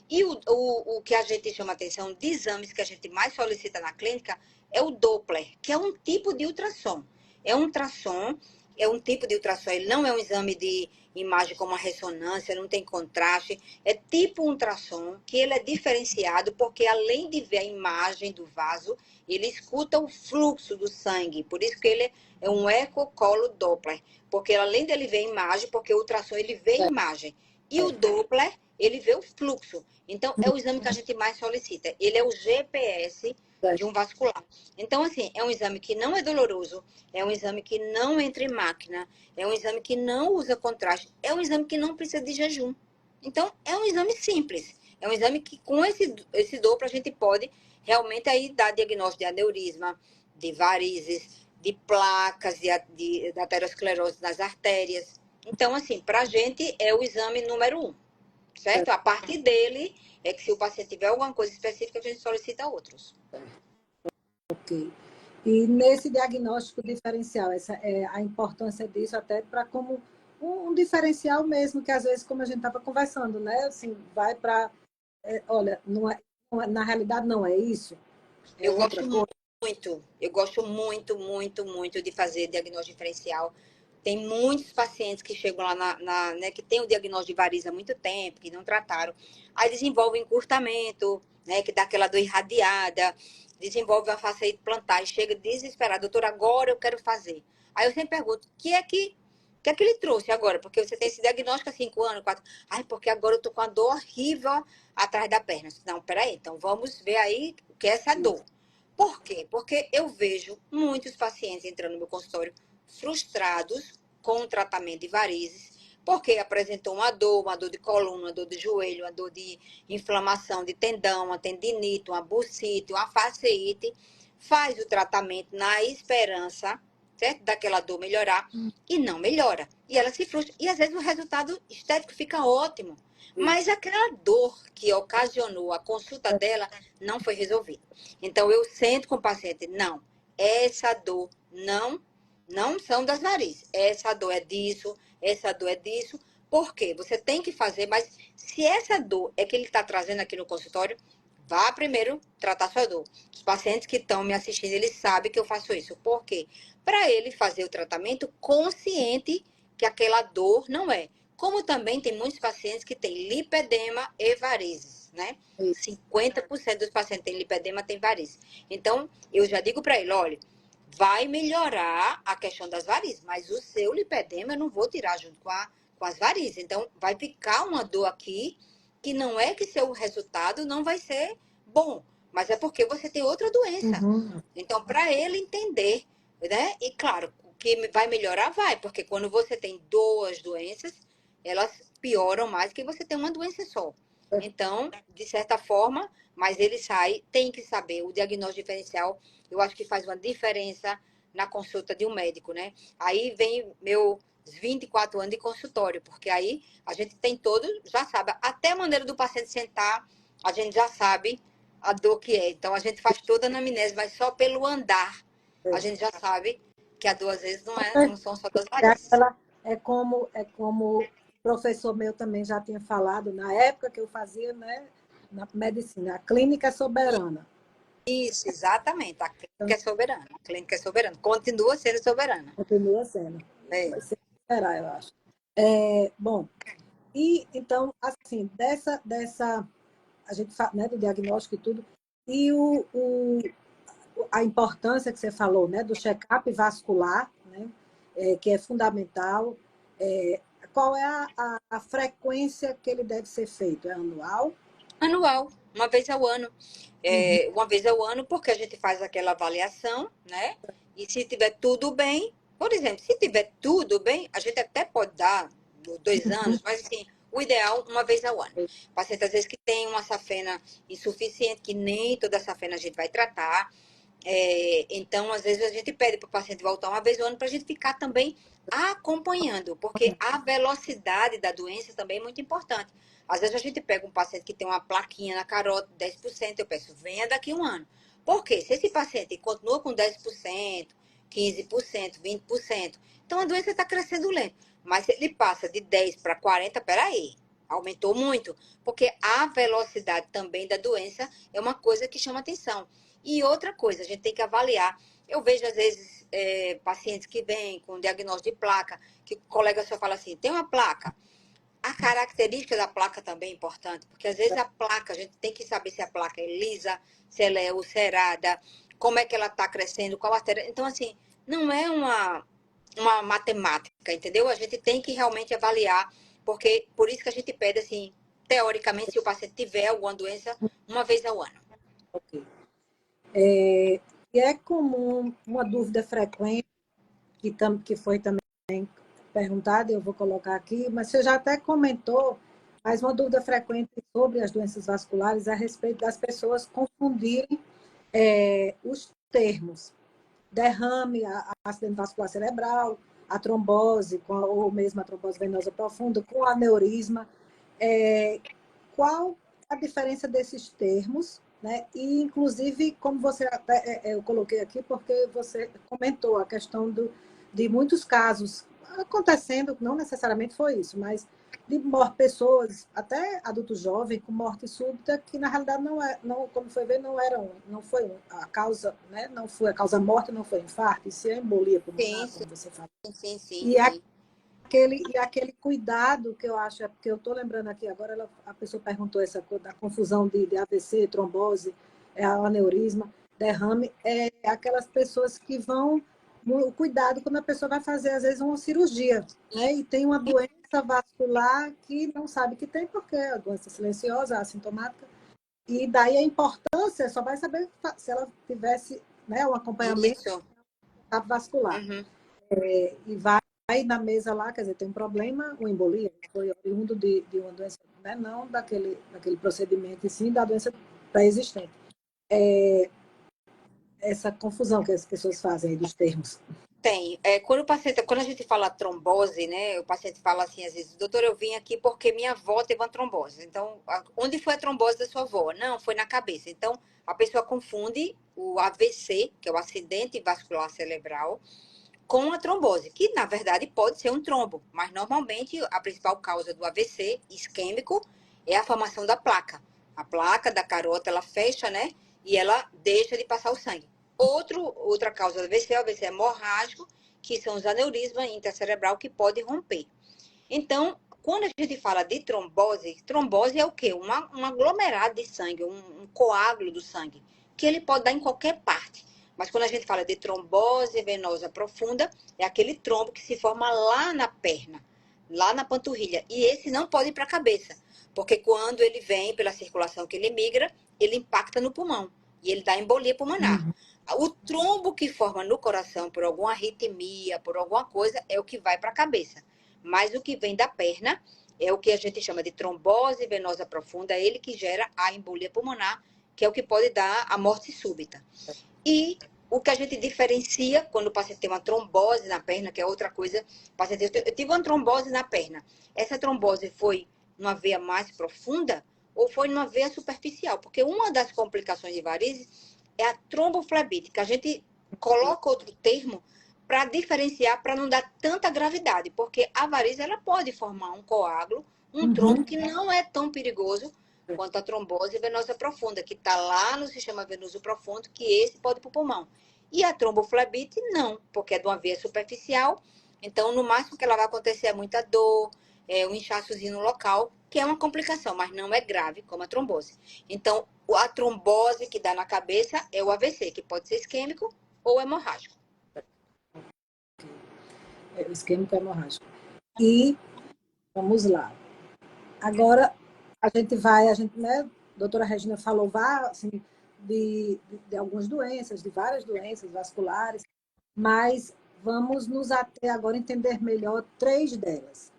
E o que a gente chama atenção de exames que a gente mais solicita na clínica é o Doppler, que é um tipo de ultrassom. É um ultrassom, é um tipo de ultrassom, ele não é um exame de imagem como a ressonância, não tem contraste, é tipo um ultrassom que ele é diferenciado porque além de ver a imagem do vaso, ele escuta o fluxo do sangue, por isso que ele é um ecocolo Doppler, porque além dele ver a imagem, porque o ultrassom ele vê a imagem, e o Doppler ele vê o fluxo. Então, é o exame que a gente mais solicita. Ele é o GPS de um vascular. Então, assim, é um exame que não é doloroso, é um exame que não entra em máquina, é um exame que não usa contraste, é um exame que não precisa de jejum. Então, é um exame simples. É um exame que, com esse Doppler, a gente pode realmente aí dar diagnóstico de aneurisma, de varizes, de placas, de aterosclerose nas artérias. Então, assim, para a gente é o exame número 1. Certo? A partir dele é que se o paciente tiver alguma coisa específica, a gente solicita outros. Ok. E nesse diagnóstico diferencial, essa é a importância disso até para como um diferencial mesmo, que às vezes, como a gente estava conversando, né? Assim, vai para... olha, na realidade não é isso, é Eu outra gosto coisa. muito de fazer diagnóstico diferencial. Tem muitos pacientes que chegam lá né, que tem o diagnóstico de variz há muito tempo, que não trataram. Aí desenvolve encurtamento, né, que dá aquela dor irradiada, desenvolve uma fasciite plantar e chega desesperado. Doutor, agora eu quero fazer. Aí eu sempre pergunto, o que é que ele trouxe agora? Porque você tem esse diagnóstico há 5 anos, 4. Ai, porque agora eu tô com uma dor horrível atrás da perna. Não, peraí, então vamos ver aí o que é essa dor. Por quê? Porque eu vejo muitos pacientes entrando no meu consultório frustrados com o tratamento de varizes, porque apresentou uma dor de coluna, uma dor de joelho, uma dor de inflamação de tendão, uma tendinite, uma bursite, uma fasciite, faz o tratamento na esperança, certo? Daquela dor melhorar e não melhora. E ela se frustra. E às vezes o resultado estético fica ótimo. Mas aquela dor que ocasionou a consulta dela não foi resolvida. Então eu sento com o paciente, não, essa dor não são das varizes. Essa dor é disso, essa dor é disso. Por quê? Você tem que fazer, mas se essa dor é que ele está trazendo aqui no consultório, vá primeiro tratar sua dor. Os pacientes que estão me assistindo, eles sabem que eu faço isso. Por quê? Para ele fazer o tratamento consciente que aquela dor não é. Como também tem muitos pacientes que têm lipedema e varizes, né? 50% dos pacientes que têm lipedema têm varizes. Então, eu já digo para ele, olha, vai melhorar a questão das varizes, mas o seu lipedema eu não vou tirar junto com as varizes. Então, vai ficar uma dor aqui que não é que seu resultado não vai ser bom, mas é porque você tem outra doença. Uhum. Então, para ele entender, né? E claro, o que vai melhorar vai, porque quando você tem duas doenças, elas pioram mais que você tem uma doença só. Então, de certa forma, mas ele tem que saber, o diagnóstico diferencial, eu acho que faz uma diferença na consulta de um médico, né? Aí vem meus 24 anos de consultório, porque aí a gente tem todo, já sabe, até a maneira do paciente sentar, a gente já sabe a dor que é. Então, a gente faz toda a anamnese, mas só pelo andar, a gente já sabe que a dor, às vezes, não são só das varizes. É como o professor meu também já tinha falado, na época que eu fazia, né, na medicina, a clínica é soberana. Isso, exatamente. A clínica é soberana. A clínica é soberana. Continua sendo soberana. Continua sendo. É. Vai será, eu acho. Bom, e então, assim, a gente fala, né, do diagnóstico e tudo, e a importância que você falou, né, do check-up vascular, né, que é fundamental. Qual é a frequência que ele deve ser feito? É anual? Anual, uma vez ao ano. Uhum. Uma vez ao ano, porque a gente faz aquela avaliação, né? E se tiver tudo bem, por exemplo, se tiver tudo bem, a gente até pode dar 2 anos, mas assim, o ideal, uma vez ao ano. O paciente, às vezes, que tem uma safena insuficiente, que nem toda safena a gente vai tratar. Então, às vezes, a gente pede para o paciente voltar uma vez ao ano para a gente ficar também acompanhando, porque a velocidade da doença também é muito importante. Às vezes, a gente pega um paciente que tem uma plaquinha na carota, 10%, eu peço, venha daqui a um ano. Por quê? Se esse paciente continua com 10%, 15%, 20%, então a doença está crescendo lento. Mas se ele passa de 10 para 40, peraí, aumentou muito, porque a velocidade também da doença é uma coisa que chama atenção. E outra coisa, a gente tem que avaliar. Eu vejo, às vezes, pacientes que vêm com diagnóstico de placa, que o colega só fala assim, tem uma placa. A característica da placa também é importante, porque às vezes a placa, a gente tem que saber se a placa é lisa, se ela é ulcerada, como é que ela está crescendo, qual artéria. Então, assim, não é uma matemática, entendeu? A gente tem que realmente avaliar, porque por isso que a gente pede, assim, teoricamente, se o paciente tiver alguma doença, uma vez ao ano. Ok. E é comum, uma dúvida frequente, que foi também perguntada, eu vou colocar aqui, mas você já até comentou, mas uma dúvida frequente sobre as doenças vasculares é a respeito das pessoas confundirem os termos. Derrame, acidente vascular cerebral, a trombose, ou mesmo a trombose venosa profunda, com aneurisma. Qual a diferença desses termos? Né? E, inclusive, como você até, eu coloquei aqui, porque você comentou a questão de muitos casos acontecendo, não necessariamente foi isso, mas de pessoas, até adultos jovens, com morte súbita, que na realidade não, como foi ver, não foi a causa, né? Não foi a causa morte, não foi infarto, e se é embolia Sim, pulmonar, como você falou. sim, E sim. aquele cuidado que eu acho, porque eu estou lembrando aqui agora, a pessoa perguntou essa coisa da confusão de AVC, trombose, aneurisma, derrame, aquelas pessoas que vão, o cuidado quando a pessoa vai fazer, às vezes, uma cirurgia, né? E tem uma doença vascular que não sabe que tem, porque é a doença silenciosa, assintomática, e daí a importância, só vai saber se ela tivesse, né, um acompanhamento Isso. vascular. Uhum. E vai na mesa lá, quer dizer, tem um problema, uma embolia, foi oriundo de uma doença, né? Não daquele procedimento, e sim da doença pré-existente. Essa confusão que as pessoas fazem aí dos termos. Tem. Quando a gente fala trombose, né? O paciente fala assim, às vezes, doutor, eu vim aqui porque minha avó teve uma trombose. Então, onde foi a trombose da sua avó? Não, foi na cabeça. Então, a pessoa confunde o AVC, que é o acidente vascular cerebral, com a trombose, que na verdade pode ser um trombo, mas normalmente a principal causa do AVC isquêmico é a formação da placa. A placa da carota, ela fecha, né? E ela deixa de passar o sangue. Outra causa do AVC é o AVC hemorrágico, que são os aneurismas intracerebral que podem romper. Então, quando a gente fala de trombose, trombose é o quê? Um aglomerado de sangue, um coágulo do sangue, que ele pode dar em qualquer parte. Mas quando a gente fala de trombose venosa profunda, é aquele trombo que se forma lá na perna, lá na panturrilha. E esse não pode ir para a cabeça, porque quando ele vem pela circulação que ele migra, ele impacta no pulmão e ele dá embolia pulmonar. Uhum. O trombo que forma no coração por alguma arritmia, por alguma coisa, é o que vai para a cabeça. Mas o que vem da perna é o que a gente chama de trombose venosa profunda, ele que gera a embolia pulmonar, que é o que pode dar a morte súbita. E o que a gente diferencia quando o paciente tem uma trombose na perna, que é outra coisa. O paciente, eu tive uma trombose na perna. Essa trombose foi numa veia mais profunda ou foi numa veia superficial? Porque uma das complicações de varizes é a tromboflebite, que a gente coloca outro termo para diferenciar, para não dar tanta gravidade. Porque a varize ela pode formar um coágulo, um trombo que não é tão perigoso quanto a trombose venosa profunda, que está lá no sistema venoso profundo, que esse pode ir para o pulmão. E a tromboflebite, não, porque é de uma veia superficial. Então, no máximo que ela vai acontecer é muita dor, um inchaçozinho no local, que é uma complicação, mas não é grave, como a trombose. Então, a trombose que dá na cabeça é o AVC, que pode ser isquêmico ou hemorrágico. É o isquêmico hemorrágico. E, vamos lá. Agora, a gente, né, a doutora Regina falou assim, de algumas doenças, de várias doenças vasculares, mas vamos nos ater agora a entender melhor 3 delas.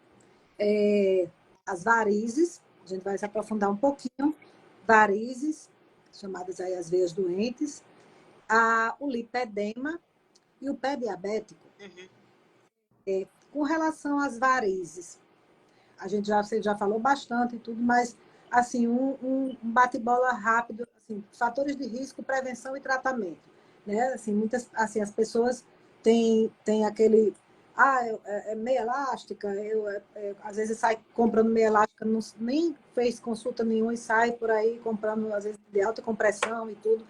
As varizes, a gente vai se aprofundar um pouquinho, varizes, chamadas aí as veias doentes, o lipedema e o pé diabético. Com relação às varizes, você já falou bastante e tudo, mas assim, um bate-bola rápido, assim, fatores de risco, prevenção e tratamento, né? Assim, assim, as pessoas têm aquele meia elástica, às vezes sai comprando meia elástica, nem fez consulta nenhuma e sai por aí comprando, às vezes, de alta compressão e tudo.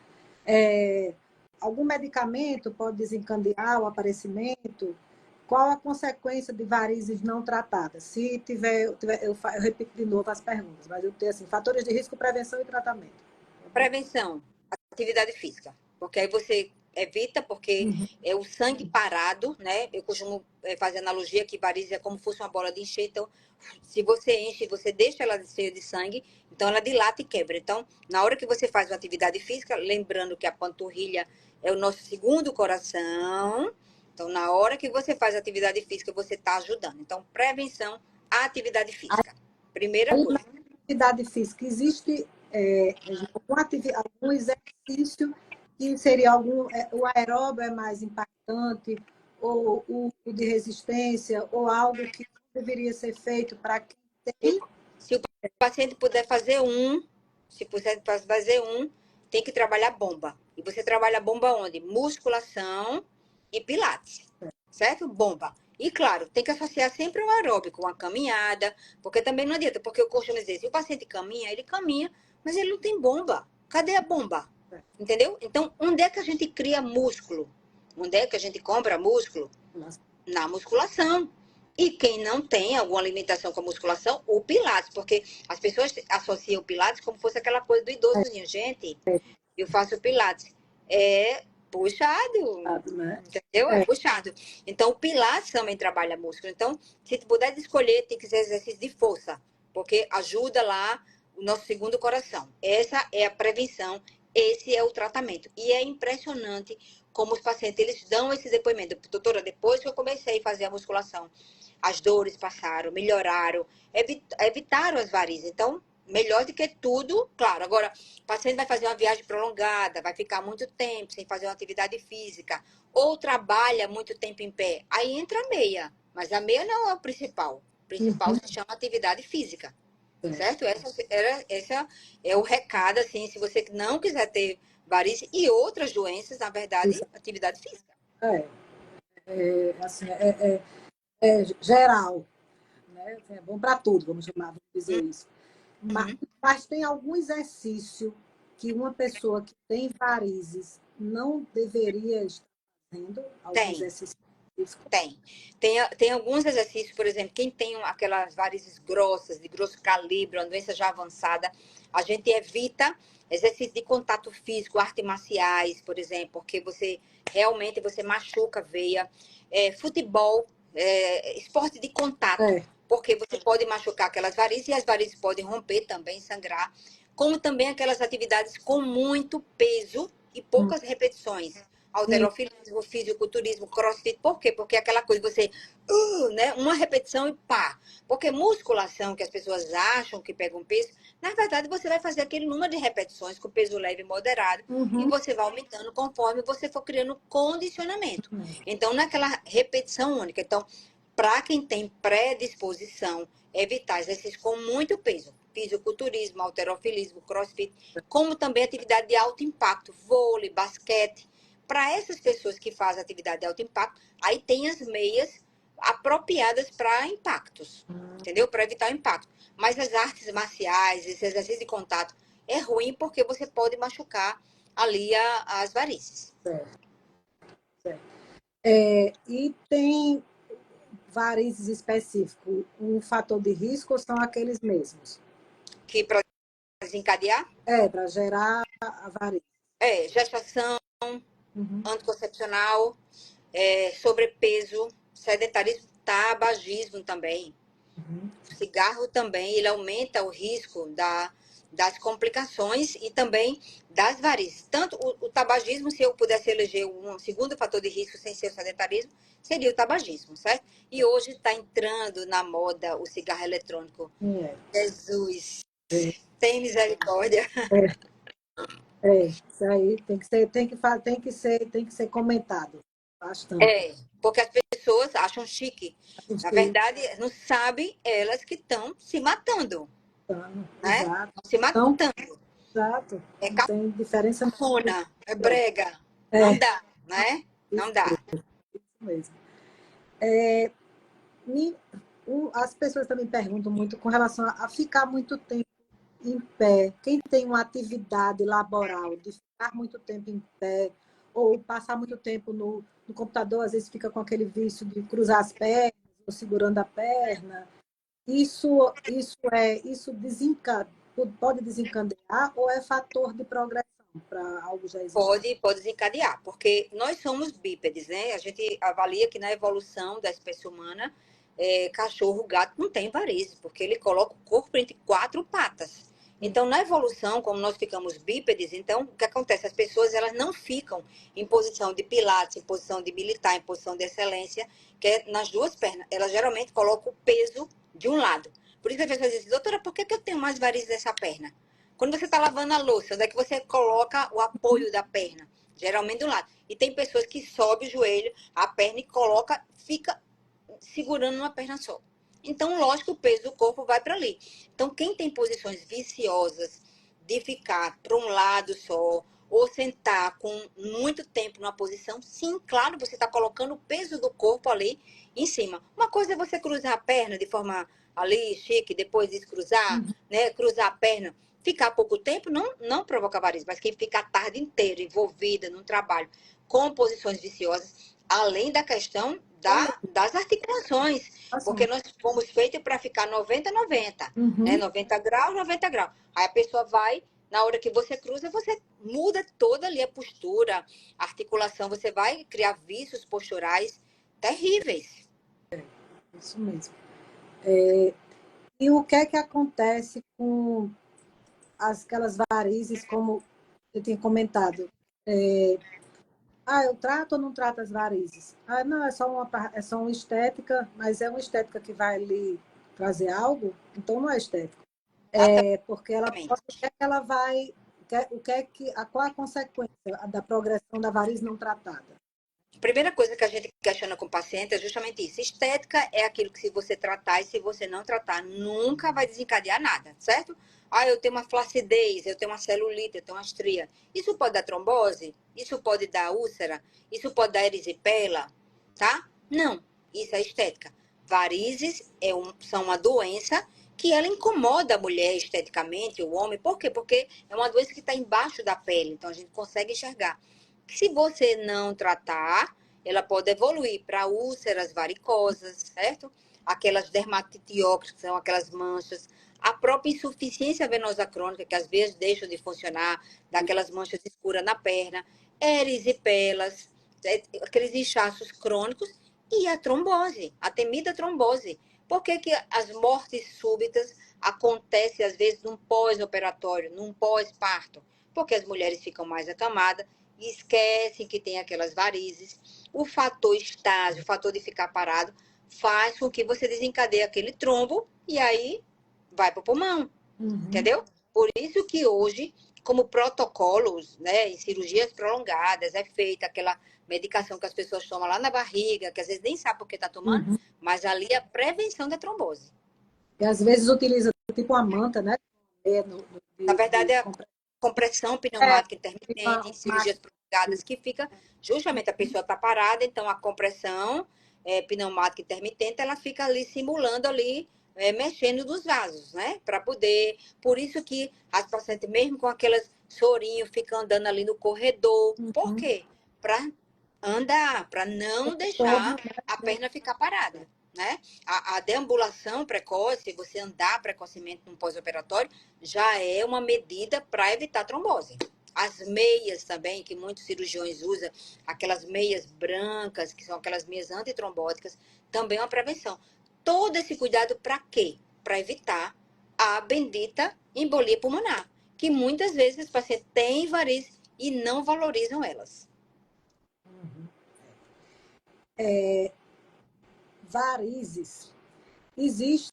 Algum medicamento pode desencadear o aparecimento? Qual a consequência de varizes não tratadas? Se tiver eu repito de novo as perguntas, mas eu tenho assim, fatores de risco, prevenção e tratamento. Prevenção, atividade física. Porque aí você evita, porque é o sangue parado, né? Eu costumo fazer analogia que varizes é como se fosse uma bola de encher. Então, se você enche, você deixa ela cheia de sangue, então ela dilata e quebra. Então, na hora que você faz uma atividade física, lembrando que a panturrilha é o nosso segundo coração. Então, na hora que você faz atividade física, você está ajudando. Então, prevenção à atividade física. Primeira Aí, coisa. na atividade física, existe algum exercício que seria o aeróbio é mais impactante, ou o de resistência, ou algo que deveria ser feito para quem tem? Se o paciente puder fazer se puder fazer tem que trabalhar bomba. E você trabalha bomba onde? Musculação e pilates, certo? Bomba. E claro, tem que associar sempre um aeróbico, uma caminhada, porque também não adianta, porque eu costumo dizer, se o paciente caminha, ele caminha, mas ele não tem bomba. Cadê a bomba? Entendeu? Então, onde é que a gente cria músculo? Onde é que a gente compra músculo? Na musculação. E quem não tem alguma limitação com a musculação, o Pilates, porque as pessoas associam o Pilates como fosse aquela coisa do idosozinho. Gente, eu faço Pilates. É puxado, Né? entendeu? É puxado. Então, o Pilates também trabalha músculo. Então, se tu puder escolher, tem que ser exercício de força, porque ajuda lá o nosso segundo coração. Essa é a prevenção, esse é o tratamento. E é impressionante como os pacientes, eles dão esse depoimento. Doutora, depois que eu comecei a fazer a musculação, as dores passaram, melhoraram, evitaram as varizes. Então, melhor do que tudo, claro. Agora, o paciente vai fazer uma viagem prolongada, vai ficar muito tempo sem fazer uma atividade física, ou trabalha muito tempo em pé, aí entra a meia. Mas a meia não é o principal. O principal se chama atividade física. Certo? Essa é o recado, assim, se você não quiser ter varizes e outras doenças, na verdade, atividade física. Assim, é geral, né? É bom para tudo, vamos dizer isso. Mas tem algum exercício que uma pessoa que tem varizes não deveria estar fazendo? Algum exercício físico? Tem alguns exercícios, por exemplo, quem tem aquelas varizes grossas, de grosso calibre, uma doença já avançada, a gente evita exercício de contato físico, artes marciais, por exemplo, porque você machuca a veia. Futebol, esporte de contato, porque você pode machucar aquelas varizes e as varizes podem romper também, sangrar, como também aquelas atividades com muito peso e poucas repetições. Halterofilismo, fisiculturismo, crossfit. Por quê? Porque aquela coisa, né? Uma repetição e pá. Porque musculação, que as pessoas acham que pegam peso, Na verdade, você vai fazer aquele número de repetições com peso leve e moderado e Uhum. você vai aumentando conforme você for criando condicionamento. Então, naquela repetição única. Então, para quem tem predisposição, evitar exercícios com muito peso, fisiculturismo, halterofilismo, crossfit, como também atividade de alto impacto, vôlei, basquete. Para essas pessoas que fazem atividade de alto impacto, aí tem as meias apropriadas para impactos, entendeu? Para evitar o impacto. Mas as artes marciais, esse exercício de contato, é ruim porque você pode machucar ali as varizes. Certo, certo. E tem varizes específicos, um fator de risco ou são aqueles mesmos? Que para desencadear Para gerar a varize. gestação, Uhum. anticoncepcional, sobrepeso, sedentarismo, tabagismo também. Uhum. O cigarro também, ele aumenta o risco das complicações e também das varizes. Tanto o tabagismo, se eu pudesse eleger um segundo fator de risco sem ser o sedentarismo, seria o tabagismo, certo? E hoje está entrando na moda o cigarro eletrônico. É, Jesus, é, tem misericórdia. isso aí tem que ser comentado bastante. Porque as pessoas acham chique. Na verdade, não sabem elas que estão se matando, né? Exato. Estão se Então, matando. exato. É Não tem diferença cafona, é nenhuma. brega. Não É, dá, né? isso Não dá. mesmo. Me- as pessoas também perguntam muito com relação a ficar muito tempo em pé. Quem tem uma atividade laboral de ficar muito tempo em pé ou passar muito tempo no computador, às vezes fica com aquele vício de cruzar as pernas ou segurando a perna. Isso pode desencadear ou é fator de progressão para algo já existente? Pode desencadear, porque nós somos bípedes, né? A gente avalia que na evolução da espécie humana, cachorro, gato não tem varizes, porque ele coloca o corpo entre quatro patas. Então, na evolução, como nós ficamos bípedes, então, o que acontece? As pessoas, elas não ficam em posição de pilates, em posição de militar, em posição de excelência, que é nas duas pernas. Elas geralmente colocam o peso de um lado. Por isso que a pessoa diz, doutora, por que eu tenho mais varizes dessa perna? Quando você está lavando a louça, onde é que você coloca o apoio da perna? Geralmente do lado. E tem pessoas que sobe o joelho, a perna e coloca, fica segurando uma perna só. Então, lógico, o peso do corpo vai para ali. Então, quem tem posições viciosas de ficar para um lado só, ou sentar com muito tempo numa posição, sim, claro, você está colocando o peso do corpo ali em cima. Uma coisa é você cruzar a perna de forma ali, chique, depois descruzar, né? Cruzar a perna. Ficar pouco tempo não provoca varizes, mas quem fica a tarde inteira envolvida num trabalho com posições viciosas, além da questão das articulações, porque nós fomos feitos para ficar 90-90, né? Uhum. 90 graus, 90 graus. Aí a pessoa vai, na hora que você cruza, você muda toda ali a postura, a articulação, você vai criar vícios posturais terríveis. Isso mesmo. E o que é que acontece com aquelas varizes, como eu tinha comentado? Eu trato ou não trato as varizes? Não, é só uma estética, mas é uma estética que vai lhe trazer algo, então não é estética. Porque ela pode, o que é que ela vai, qual a consequência da progressão da variz não tratada? Primeira coisa que a gente questiona com o paciente é justamente isso. Estética é aquilo que se você tratar e se você não tratar, nunca vai desencadear nada, certo? Eu tenho uma flacidez, eu tenho uma celulite, eu tenho uma estria. Isso pode dar trombose? Isso pode dar úlcera? Isso pode dar erisipela? Tá? Não. Isso é estética. Varizes são uma doença que ela incomoda a mulher esteticamente, o homem. Por quê? Porque é uma doença que está embaixo da pele, então a gente consegue enxergar. Se você não tratar, ela pode evoluir para úlceras varicosas, certo? Aquelas dermatitiócritas, que são aquelas manchas. A própria insuficiência venosa crônica, que às vezes deixam de funcionar, daquelas manchas escuras na perna, erisipelas, aqueles inchaços crônicos e a trombose, a temida trombose. Por que que as mortes súbitas acontecem às vezes num pós-operatório, num pós-parto? Porque as mulheres ficam mais acamadas e esquecem que tem aquelas varizes. O fator estágio, o fator de ficar parado, faz com que você desencadeie aquele trombo e aí vai para o pulmão. Entendeu? Por isso que hoje, como protocolos, né, em cirurgias prolongadas, é feita aquela medicação que as pessoas tomam lá na barriga, que às vezes nem sabe por que está tomando, mas ali é a prevenção da trombose. E às vezes utiliza tipo uma manta, né? Na verdade, é a compressão pneumática intermitente, em uma, cirurgias prolongadas, que fica justamente a pessoa está parada, então a compressão pneumática intermitente, ela fica ali simulando ali, mexendo nos vasos, né? Para poder. Por isso que as pacientes, mesmo com aquelas sorinho, ficam andando ali no corredor. Por quê? Para andar, para não deixar a perna ficar parada. Né? A deambulação precoce, você andar precocemente no pós-operatório, já é uma medida para evitar trombose. As meias também, que muitos cirurgiões usam, aquelas meias brancas, que são aquelas meias antitrombóticas, também é uma prevenção. Todo esse cuidado para quê? Para evitar a bendita embolia pulmonar, que muitas vezes os pacientes têm varizes e não valorizam elas. Varizes. Existe,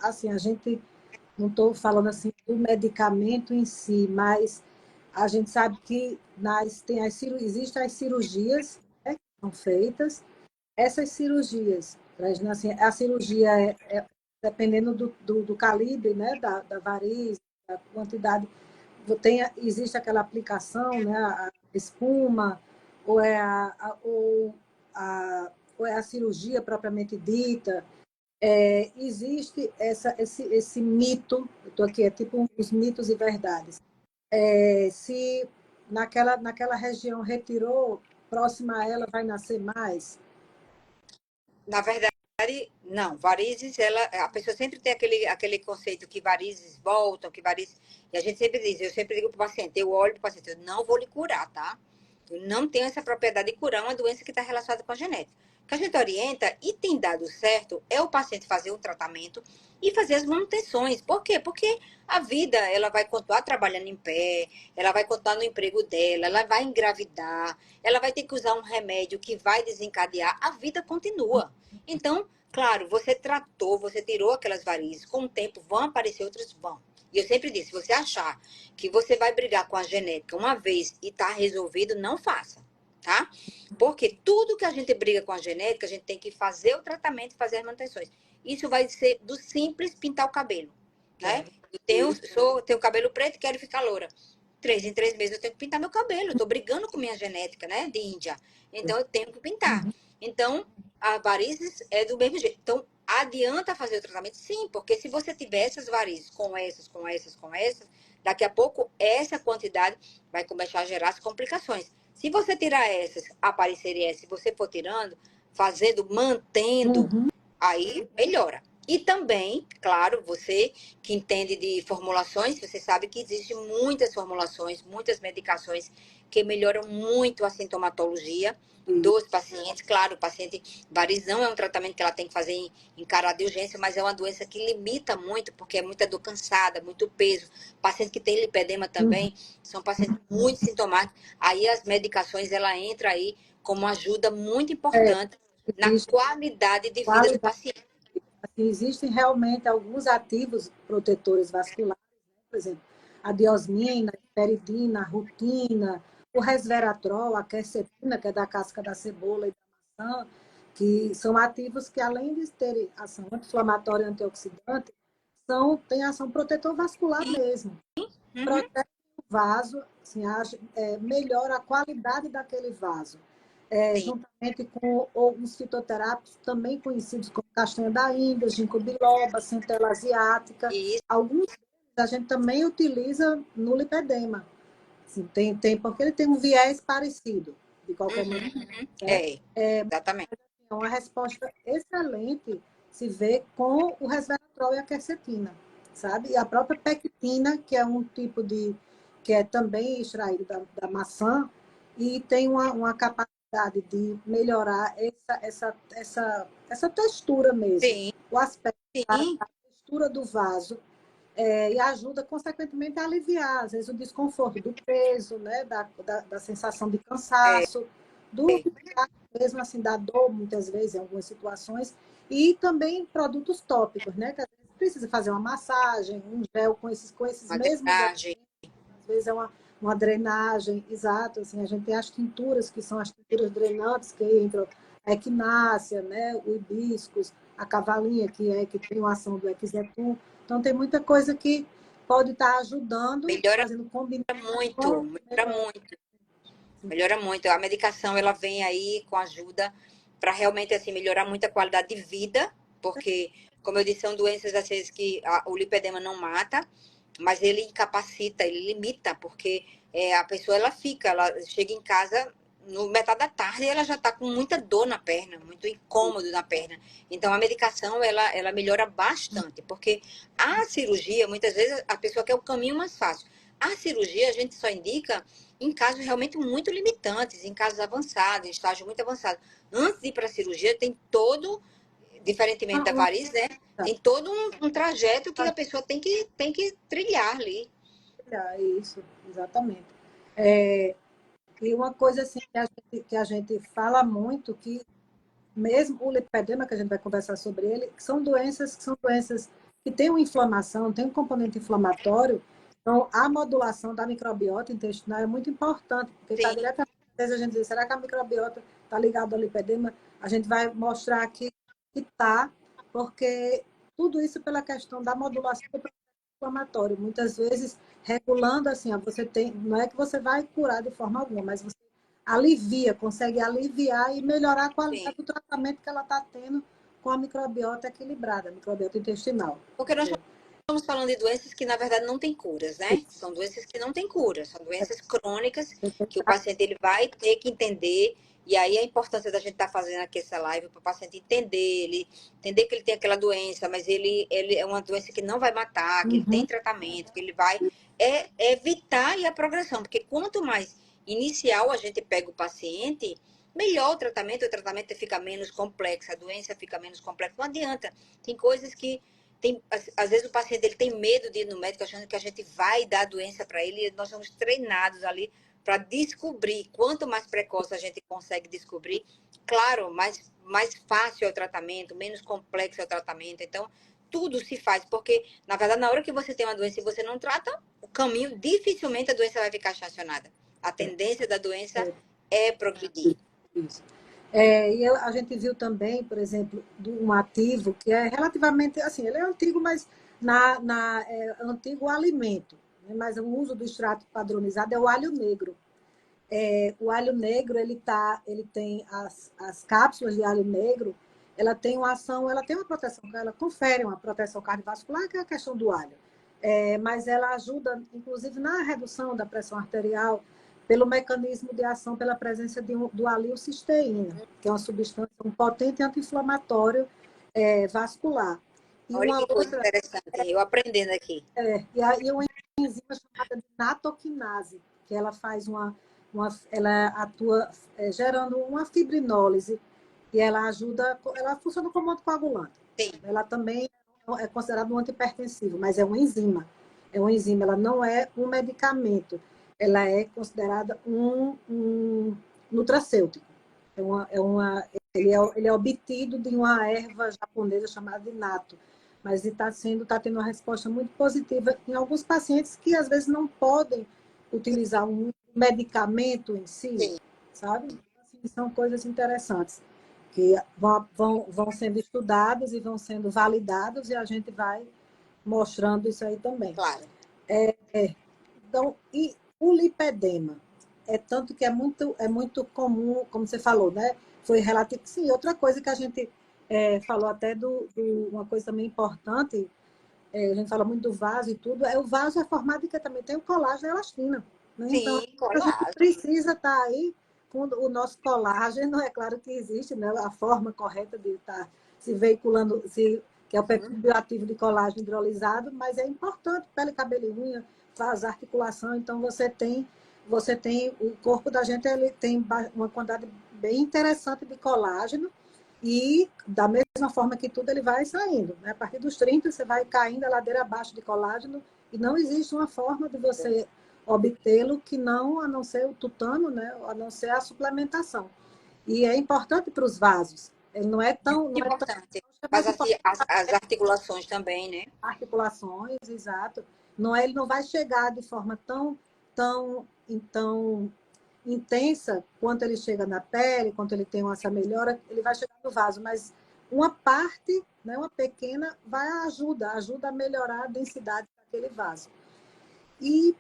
assim, a gente não estou falando assim do medicamento em si, mas a gente sabe que existem as cirurgias, né, que são feitas. Essas cirurgias, assim, a cirurgia dependendo do calibre, né, da variz, da quantidade, existe aquela aplicação, né, a espuma, ou é ou é a cirurgia propriamente dita. Existe esse mito, eu estou aqui, é tipo os mitos e verdades. Se naquela região retirou, próxima a ela vai nascer mais? Na verdade, não. Varizes, a pessoa sempre tem aquele conceito que varizes voltam, que varizes. E a gente sempre diz, eu sempre digo para o paciente, eu olho para o paciente, eu não vou lhe curar, tá? Eu não tenho essa propriedade de curar uma doença que está relacionada com a genética. O que a gente orienta e tem dado certo é o paciente fazer o tratamento e fazer as manutenções. Por quê? Porque a vida, ela vai continuar trabalhando em pé, ela vai continuar no emprego dela, ela vai engravidar, ela vai ter que usar um remédio que vai desencadear, a vida continua. Então, claro, você tratou, você tirou aquelas varizes, com o tempo vão aparecer outras, vão. E eu sempre disse, se você achar que você vai brigar com a genética uma vez e está resolvido, não faça, tá? Porque tudo que a gente briga com a genética, a gente tem que fazer o tratamento e fazer as manutenções. Isso vai ser do simples pintar o cabelo, né? Eu tenho cabelo preto e quero ficar loura. 3 em 3 meses eu tenho que pintar meu cabelo. Eu tô brigando com minha genética, né? De Índia. Então eu tenho que pintar. Então, a varizes é do mesmo jeito. Então, adianta fazer o tratamento? Sim, porque se você tiver essas varizes com essas, daqui a pouco essa quantidade vai começar a gerar as complicações. Se você tirar essas, apareceria essa, se você for tirando, fazendo, mantendo, aí melhora. E também, claro, você que entende de formulações, você sabe que existem muitas formulações, muitas medicações que melhoram muito a sintomatologia dos pacientes. Claro, o paciente variz não é um tratamento que ela tem que fazer em caráter de urgência, mas é uma doença que limita muito, porque é muita dor cansada, muito peso. Paciente que tem lipedema também, são pacientes muito sintomáticos. Aí as medicações, ela entra aí como ajuda muito importante na Existe qualidade de vida do qualidade, paciente. assim, existem realmente alguns ativos protetores vasculares, né? Por exemplo, a diosmina, a peridina, a rutina, o resveratrol, a quercetina, que é da casca da cebola e da maçã, que são ativos que, além de terem ação anti-inflamatória e antioxidante, têm ação protetor vascular mesmo. Uhum. Protege o vaso, assim, melhora a qualidade daquele vaso. Sim, Juntamente com alguns fitoterápicos também conhecidos como castanha da Índia, ginkgo biloba, centela asiática. isso. Alguns deles a gente também utiliza no lipedema. Assim, porque ele tem um viés parecido, de qualquer maneira. Né? É, exatamente. É uma resposta excelente se vê com o resveratrol e a quercetina, sabe? E a própria pectina, que é um tipo que é também extraído da maçã e tem uma capacidade de melhorar essa textura mesmo, Sim, o aspecto, sim, a textura do vaso, e ajuda, consequentemente, a aliviar, às vezes, o desconforto do peso, né? Da sensação de é, cansaço, do mesmo assim da dor, muitas vezes, em algumas situações, e também produtos tópicos, né? Que às vezes precisa fazer uma massagem, um gel com esses Uma mesmos drenagem. às vezes é uma drenagem, exato, assim, a gente tem as tinturas, que são as tinturas drenantes, que entram a equinácea, né, o hibiscus, a cavalinha, que tem uma ação do exetum. Então, tem muita coisa que pode estar ajudando, Melhora fazendo combinação. muito, melhora muito. Melhora muito. A medicação, ela vem aí com ajuda para realmente, assim, melhorar muito a qualidade de vida, porque, como eu disse, são doenças, às vezes, que o lipedema não mata, mas ele incapacita, ele limita, porque a pessoa, ela chega em casa no metade da tarde e ela já está com muita dor na perna, muito incômodo na perna. Então, a medicação, ela melhora bastante, porque a cirurgia, muitas vezes, a pessoa quer o caminho mais fácil. A cirurgia, a gente só indica em casos realmente muito limitantes, em casos avançados, em estágio muito avançado. Antes de ir para a cirurgia, tem todo, diferentemente da variz, né? Tem todo um trajeto que a pessoa tem que trilhar ali. É isso, exatamente. E uma coisa assim que a gente fala muito, que mesmo o lipedema, que a gente vai conversar sobre ele, que são doenças que têm uma inflamação, tem um componente inflamatório. Então, a modulação da microbiota intestinal é muito importante, porque está Sim. diretamente, às vezes a gente diz, será que a microbiota está ligada ao lipedema? A gente vai mostrar aqui que está, porque tudo isso pela questão da modulação do processo inflamatório. Muitas vezes, regulando assim, ó, você tem, não é que você vai curar de forma alguma, mas você alivia, consegue aliviar e melhorar a qualidade Sim. do tratamento que ela está tendo com a microbiota equilibrada, a microbiota intestinal. Porque nós estamos falando de doenças que, na verdade, não têm curas, né? São doenças que não têm cura, são doenças crônicas que o paciente ele vai ter que entender. E aí a importância da gente estar fazendo aqui essa live para o paciente entender, ele entender que ele tem aquela doença, mas ele é uma doença que não vai matar, que ele tem Uhum. tratamento, que ele vai evitar a progressão. Porque quanto mais inicial a gente pega o paciente, melhor o tratamento fica menos complexo, a doença fica menos complexa. Não adianta. Tem coisas que às vezes o paciente ele tem medo de ir no médico achando que a gente vai dar a doença para ele, e nós somos treinados ali para descobrir. Quanto mais precoce a gente consegue descobrir, claro, mais fácil é o tratamento, menos complexo é o tratamento. Então, tudo se faz, porque, na verdade, na hora que você tem uma doença e você não trata, o caminho, dificilmente a doença vai ficar estacionada. A tendência da doença é progredir. Isso. E a gente viu também, por exemplo, um ativo que é relativamente, assim, ele é antigo, mas é antigo alimento, né? Mas o uso do extrato padronizado é o alho negro. O alho negro, ele tem as cápsulas de alho negro, ela tem uma ação, ela tem uma proteção, ela confere uma proteção cardiovascular, que é a questão do alho. Mas ela ajuda, inclusive, na redução da pressão arterial, pelo mecanismo de ação, pela presença do alilcisteína, que é uma substância, um potente anti-inflamatório vascular. E Olha uma que coisa outra, interessante, eu aprendendo aqui. e uma enzima chamada de natoquinase, que ela faz ela atua gerando uma fibrinólise e ela ajuda, ela funciona como anticoagulante. Sim. Ela também é considerada um antihipertensivo, mas é uma enzima. É uma enzima, ela não é um medicamento. Ela é considerada um nutracêutico. Ele é obtido de uma erva japonesa chamada de natto, mas está tendo uma resposta muito positiva em alguns pacientes que às vezes não podem utilizar um medicamento em si, Sim. sabe? Assim, são coisas interessantes que vão sendo estudados e vão sendo validados e a gente vai mostrando isso aí também. Claro. Então, e o lipedema? Tanto que é muito comum, como você falou, né? Foi relativo. Sim, outra coisa que a gente falou até uma coisa também importante, a gente fala muito do vaso e tudo, o vaso é formado de que também tem o colágeno e a elastina. Né? Então, Sim, a gente colágeno. precisa estar aí com o nosso colágeno, é claro que existe, né? A forma correta de estar se veiculando, que é o peptídeo bioativo de colágeno hidrolisado, mas é importante, pele, cabelo e unha, faz articulação, então o corpo da gente ele tem uma quantidade bem interessante de colágeno e da mesma forma que tudo ele vai saindo, né? A partir dos 30 você vai caindo a ladeira abaixo de colágeno e não existe uma forma de você obtê-lo a não ser o tutano, né? A não ser a suplementação. E é importante para os vasos. Ele não é tão Importante. Mas assim, as articulações também, né? Articulações, exato. Não é, ele não vai chegar de forma tão intensa quanto ele chega na pele, quanto ele tem essa melhora, ele vai chegar no vaso, mas uma parte, né, uma pequena, ajuda a melhorar a densidade daquele vaso. E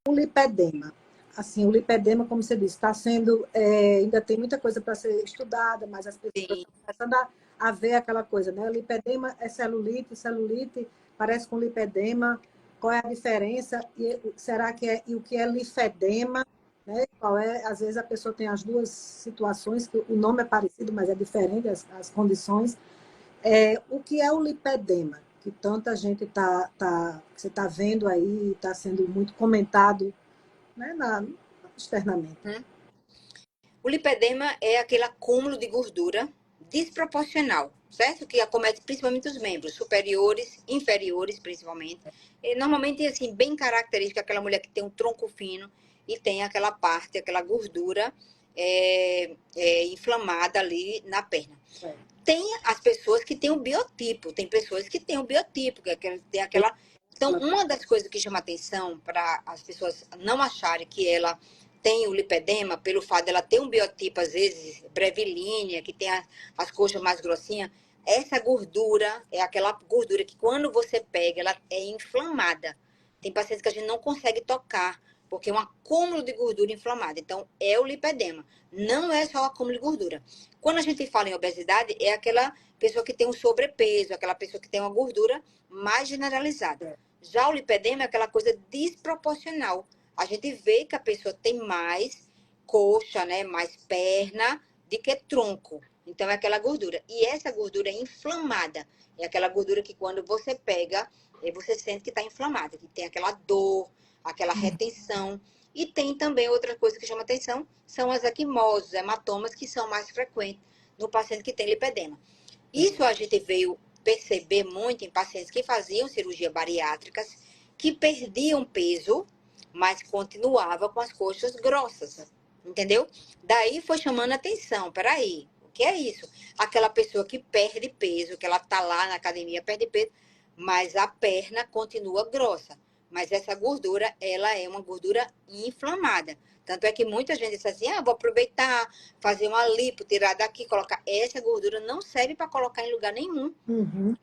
o lipedema. Assim, o lipedema, como você disse, está sendo, ainda tem muita coisa para ser estudada, mas as pessoas Sim. estão começando a ver aquela coisa, né? O lipedema é celulite, celulite parece com lipedema, qual é a diferença? E, será que e o que é linfedema? Né? Qual é? Às vezes a pessoa tem as duas situações, que o nome é parecido, mas é diferente as condições. O que é o lipedema? Que tanta gente você está vendo aí, está sendo muito comentado, né, externamente. O lipedema é aquele acúmulo de gordura desproporcional, certo? Que acomete principalmente os membros superiores, inferiores, principalmente. E, normalmente, assim, bem característica aquela mulher que tem um tronco fino e tem aquela parte, aquela gordura inflamada ali na perna. Tem as pessoas que têm o biotipo, tem pessoas que têm o biotipo, tem aquela. Então, uma das coisas que chama atenção para as pessoas não acharem que ela tem o lipedema, pelo fato dela ter um biotipo, às vezes, brevilínea, que tem as coxas mais grossinhas, essa gordura é aquela gordura que quando você pega, ela é inflamada. Tem pacientes que a gente não consegue tocar, porque é um acúmulo de gordura inflamada. Então, é o lipedema. Não é só o acúmulo de gordura. Quando a gente fala em obesidade, é aquela pessoa que tem um sobrepeso, aquela pessoa que tem uma gordura mais generalizada. Já o lipedema é aquela coisa desproporcional. A gente vê que a pessoa tem mais coxa, né, mais perna, do que tronco. Então, é aquela gordura. E essa gordura é inflamada. É aquela gordura que quando você pega, você sente que está inflamada, que tem aquela dor, aquela retenção. E tem também outra coisa que chama atenção, são as equimoses, hematomas, que são mais frequentes no paciente que tem lipedema. Isso a gente veio perceber muito em pacientes que faziam cirurgia bariátricas, que perdiam peso, mas continuava com as coxas grossas, entendeu? Daí foi chamando a atenção, peraí, o que é isso? Aquela pessoa que perde peso, que ela tá lá na academia, perde peso, mas a perna continua grossa. Mas essa gordura, ela é uma gordura inflamada. Tanto é que muita gente diz assim, vou aproveitar, fazer uma lipo, tirar daqui, colocar. Essa gordura não serve para colocar em lugar nenhum.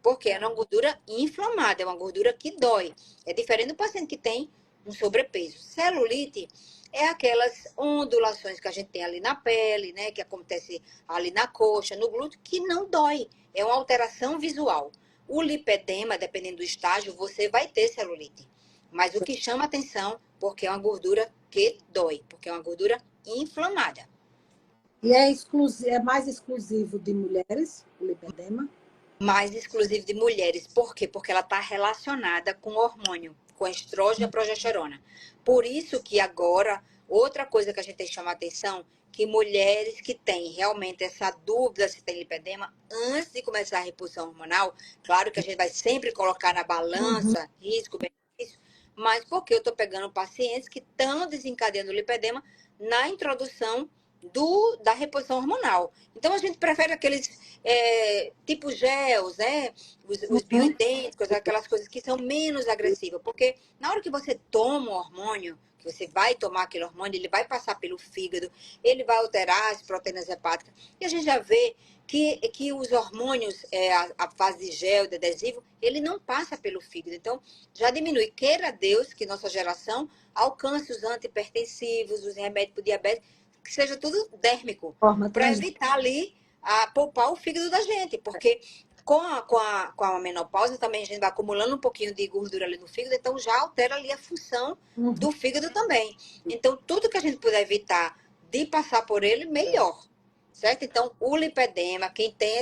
Porque é uma gordura inflamada, é uma gordura que dói. É diferente do paciente que tem um sobrepeso. Celulite é aquelas ondulações que a gente tem ali na pele, né? Que acontece ali na coxa, no glúteo, que não dói. É uma alteração visual. O lipedema, dependendo do estágio, você vai ter celulite. Mas o que chama atenção, porque é uma gordura que dói, porque é uma gordura inflamada. E é mais exclusivo de mulheres, o lipedema? Mais exclusivo de mulheres. Por quê? Porque ela está relacionada com o hormônio, com estrógeno e a progesterona. Por isso que agora, outra coisa que a gente tem que chamar atenção, que mulheres que têm realmente essa dúvida se tem lipedema, antes de começar a reposição hormonal, claro que a gente vai sempre colocar na balança risco, benefício, mas porque eu estou pegando pacientes que estão desencadeando lipedema na introdução da reposição hormonal. Então, a gente prefere aqueles tipo gels, né? Os bioidênticos, aquelas coisas que são menos agressivas. Porque na hora que você toma o hormônio, que você vai tomar aquele hormônio, ele vai passar pelo fígado, ele vai alterar as proteínas hepáticas. E a gente já vê que os hormônios, a fase de gel, de adesivo, ele não passa pelo fígado. Então, já diminui. Queira Deus que nossa geração alcance os antihipertensivos, os remédios para diabetes, que seja tudo dérmico, para evitar ali poupar o fígado da gente, porque com a menopausa também a gente vai acumulando um pouquinho de gordura ali no fígado, então já altera ali a função do fígado também. Então, tudo que a gente puder evitar de passar por ele, melhor. Certo? Então, o lipedema, quem tem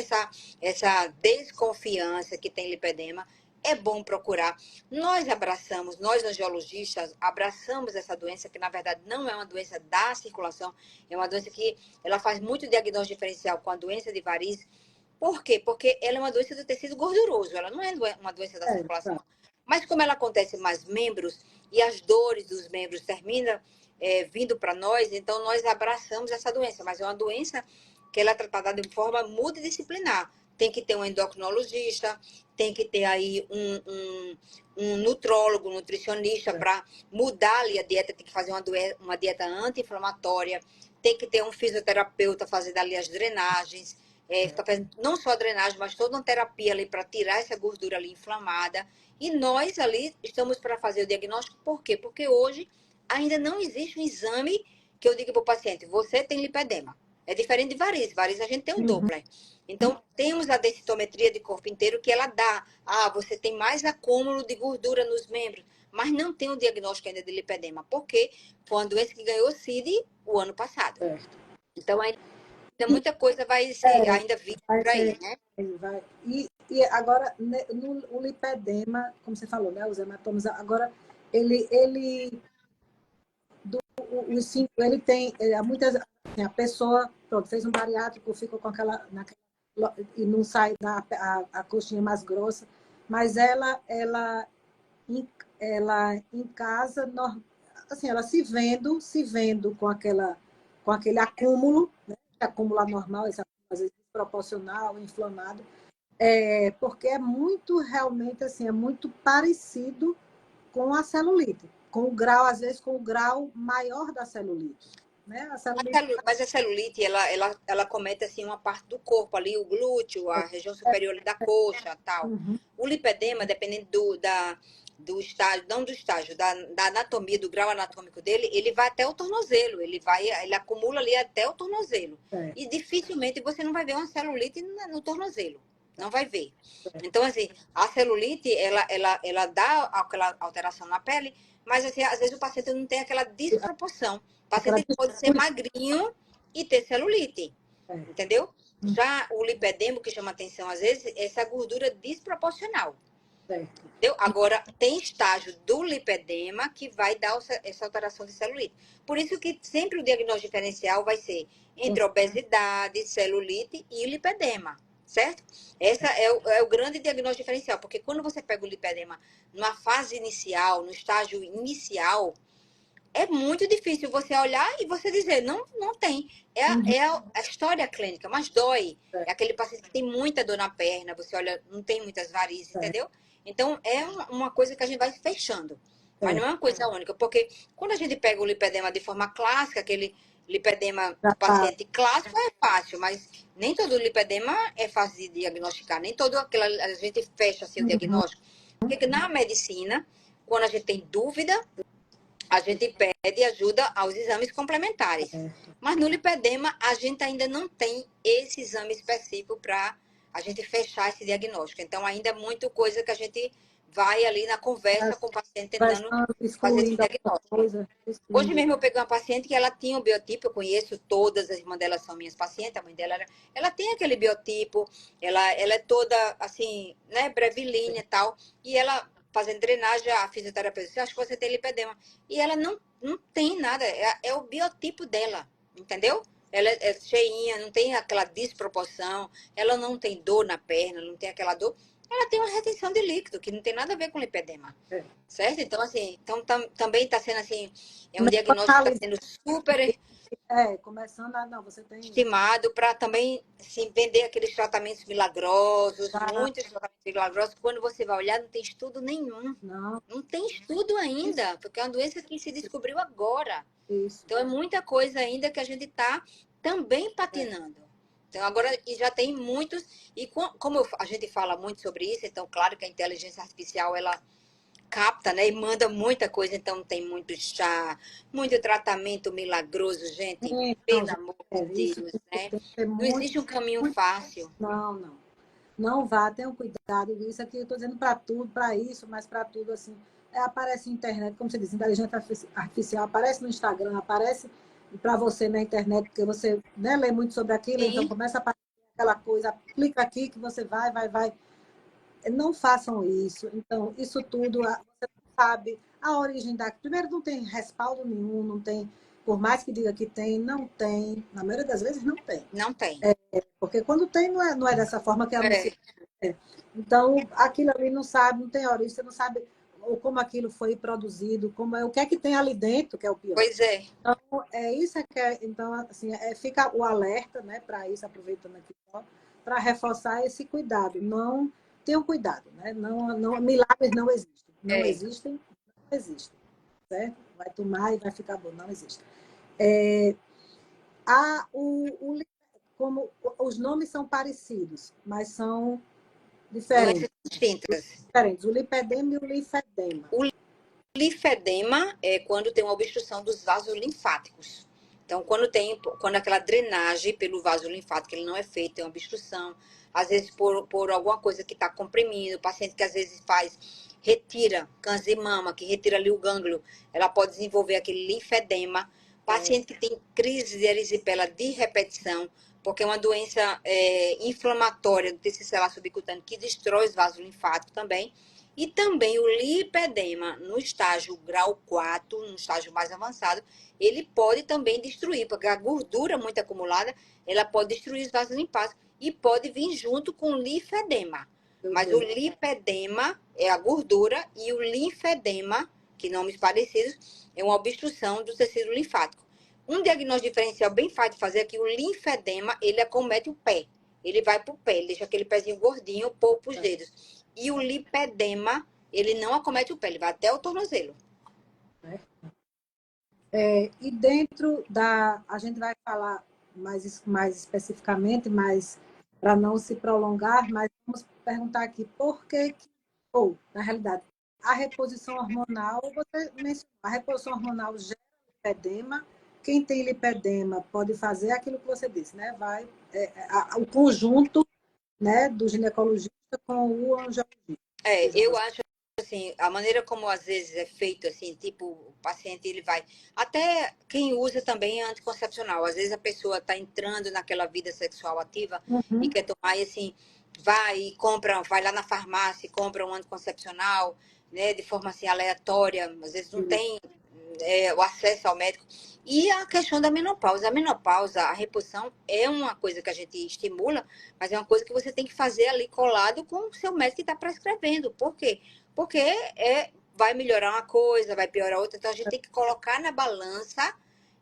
essa desconfiança que tem lipedema, é bom procurar. Nós angiologistas, abraçamos essa doença, que na verdade não é uma doença da circulação, é uma doença que ela faz muito diagnóstico diferencial com a doença de varizes. Por quê? Porque ela é uma doença do tecido gorduroso, ela não é uma doença da circulação. Mas como ela acontece em mais membros e as dores dos membros terminam vindo para nós, então nós abraçamos essa doença, mas é uma doença que ela é tratada de forma multidisciplinar. tem que ter um endocrinologista, tem que ter aí um nutrólogo, nutricionista para mudar ali a dieta, tem que fazer uma dieta anti-inflamatória, tem que ter um fisioterapeuta fazendo ali as drenagens, tá fazendo não só a drenagem, mas toda uma terapia ali para tirar essa gordura ali inflamada. E nós ali estamos para fazer o diagnóstico, por quê? Porque hoje ainda não existe um exame que eu diga para o paciente, você tem lipedema. É diferente de varizes. Varizes a gente tem um Doppler. Então, temos a densitometria de corpo inteiro que ela dá. Você tem mais acúmulo de gordura nos membros, mas não tem o diagnóstico ainda de lipedema, porque foi uma doença que ganhou CID o ano passado. Então, ainda muita coisa vai ser ainda vir por aí, né? Vai. E agora, o lipedema, como você falou, né? Os hematomas, agora, ele tem, muitas, assim, a pessoa, pronto, fez um bariátrico, ficou com e não sai a coxinha mais grossa, mas ela em casa, assim, ela se vendo com aquele acúmulo, né? Acúmulo anormal, esse acúmulo, às vezes desproporcional, inflamado, porque é muito, realmente, assim, é muito parecido com a celulite, com o grau, às vezes, com o grau maior da celulite. Né? Mas a celulite, ela comete assim uma parte do corpo ali, o glúteo, a região superior ali da coxa, tal. O lipedema, dependendo do estágio, não do estágio, da anatomia, do grau anatômico dele, ele vai até o tornozelo, ele acumula ali até o tornozelo. E dificilmente você não vai ver uma celulite no tornozelo. Não vai ver. Então, assim, a celulite, ela dá aquela alteração na pele, mas assim, às vezes o paciente não tem aquela desproporção. O paciente pode ser magrinho e ter celulite, entendeu? Já o lipedema, que chama atenção às vezes, é essa gordura desproporcional. Entendeu? Agora, tem estágio do lipedema que vai dar essa alteração de celulite. Por isso que sempre o diagnóstico diferencial vai ser entre obesidade, celulite e lipedema, certo? Esse é o grande diagnóstico diferencial, porque quando você pega o lipedema numa fase inicial, no estágio inicial, é muito difícil você olhar e você dizer, não, não tem. É a história clínica, mas dói. É aquele paciente que tem muita dor na perna, você olha, não tem muitas varizes, entendeu? Então, é uma coisa que a gente vai fechando. Mas não é uma coisa única, porque quando a gente pega o lipedema de forma clássica, aquele lipedema do paciente clássico é fácil, mas nem todo lipedema é fácil de diagnosticar, nem todo aquela a gente fecha assim, o diagnóstico. Porque na medicina, quando a gente tem dúvida, a gente pede ajuda aos exames complementares. Mas no lipedema, a gente ainda não tem esse exame específico para a gente fechar esse diagnóstico. Então, ainda é muita coisa que a gente vai ali na conversa com o paciente tentando fazer esse diagnóstico. Hoje mesmo eu peguei uma paciente que ela tinha um biotipo, eu conheço todas, as irmãs dela são minhas pacientes, a mãe dela ela tem aquele biotipo, ela é toda assim, né, brevilínea e tal, e ela fazendo drenagem, a fisioterapeuta disse, acho que você tem lipedema. E ela não tem nada, é o biotipo dela, entendeu? Ela é cheinha, não tem aquela desproporção, ela não tem dor na perna, não tem aquela dor. Ela tem uma retenção de líquido, que não tem nada a ver com lipedema. Certo? Então, assim, também está sendo assim, é um diagnóstico que está sendo super começando não, você tem estimado para também assim, vender aqueles tratamentos milagrosos, muitos tratamentos milagrosos. Quando você vai olhar, não tem estudo nenhum. Não tem estudo ainda, porque é uma doença que se descobriu agora. Então, é muita coisa ainda que a gente está também patinando. Então, agora já tem muitos, e como a gente fala muito sobre isso, então, claro que a inteligência artificial, ela capta, né, e manda muita coisa, então tem muito chá, muito tratamento milagroso, gente, pelo amor de Deus, né? Não existe um caminho fácil. Não vá, tenham cuidado disso. Aqui eu estou dizendo para tudo, para isso, mas para tudo, assim, aparece na internet, como você disse, inteligência artificial, aparece no Instagram, aparece para você na internet, porque você, né, lê muito sobre aquilo, então começa a aparecer aquela coisa, clica aqui que você vai. Não façam isso. Então, isso tudo, você não sabe a origem da... Primeiro, não tem respaldo nenhum, não tem... Por mais que diga que tem, não tem. Na maioria das vezes, não tem. Não tem. Porque quando tem, não é dessa forma que é anunciado. Então, aquilo ali não sabe, não tem origem, você não sabe como aquilo foi produzido, o que é que tem ali dentro, que é o pior. Pois é. Então, isso que é... Então, assim, fica o alerta, né, para isso, aproveitando aqui, para reforçar esse cuidado. Não tenham cuidado, né? Não, milagres não existem. Não existem, não existem. Certo? Vai tomar e vai ficar bom. Não existe. Como os nomes são parecidos, mas são diferentes. Distintas. O lipedema e o linfedema. O linfedema é quando tem uma obstrução dos vasos linfáticos. Então, quando aquela drenagem pelo vaso linfático ele não é feito, tem uma obstrução, às vezes por alguma coisa que está comprimindo, o paciente que às vezes retira câncer de mama, que retira ali o gânglio, ela pode desenvolver aquele linfedema. Paciente que tem crise de erisipela de repetição, porque é uma doença inflamatória do tecido celular subcutâneo que destrói os vasos linfáticos também. E também o lipedema, no estágio grau 4, no estágio mais avançado, ele pode também destruir, porque a gordura muito acumulada, ela pode destruir os vasos linfáticos e pode vir junto com o linfedema. Mas o lipedema é a gordura e o linfedema, que nomes parecidos, é uma obstrução do tecido linfático. Um diagnóstico diferencial bem fácil de fazer é que o linfedema, ele acomete o pé. Ele vai para o pé, ele deixa aquele pezinho gordinho, poupa os dedos. E o lipedema, ele não acomete o pé, ele vai até o tornozelo. E dentro da... A gente vai falar mais especificamente, mas para não se prolongar, mas vamos perguntar aqui por que, ou, na realidade, a reposição hormonal, você mencionou, a reposição hormonal gera lipedema. Quem tem lipedema pode fazer aquilo que você disse, né? O conjunto, né, do ginecologista com o angiologista. Eu acho assim, a maneira como às vezes é feito assim, tipo, o paciente ele vai, até quem usa também é anticoncepcional. Às vezes a pessoa está entrando naquela vida sexual ativa e quer tomar, e assim, vai lá na farmácia e compra um anticoncepcional, né, de forma assim aleatória, às vezes não tem o acesso ao médico. E a questão da menopausa. A menopausa, a reposição é uma coisa que a gente estimula, mas é uma coisa que você tem que fazer ali colado com o seu médico que está prescrevendo. Por quê? Porque vai melhorar uma coisa, vai piorar outra. Então, a gente tem que colocar na balança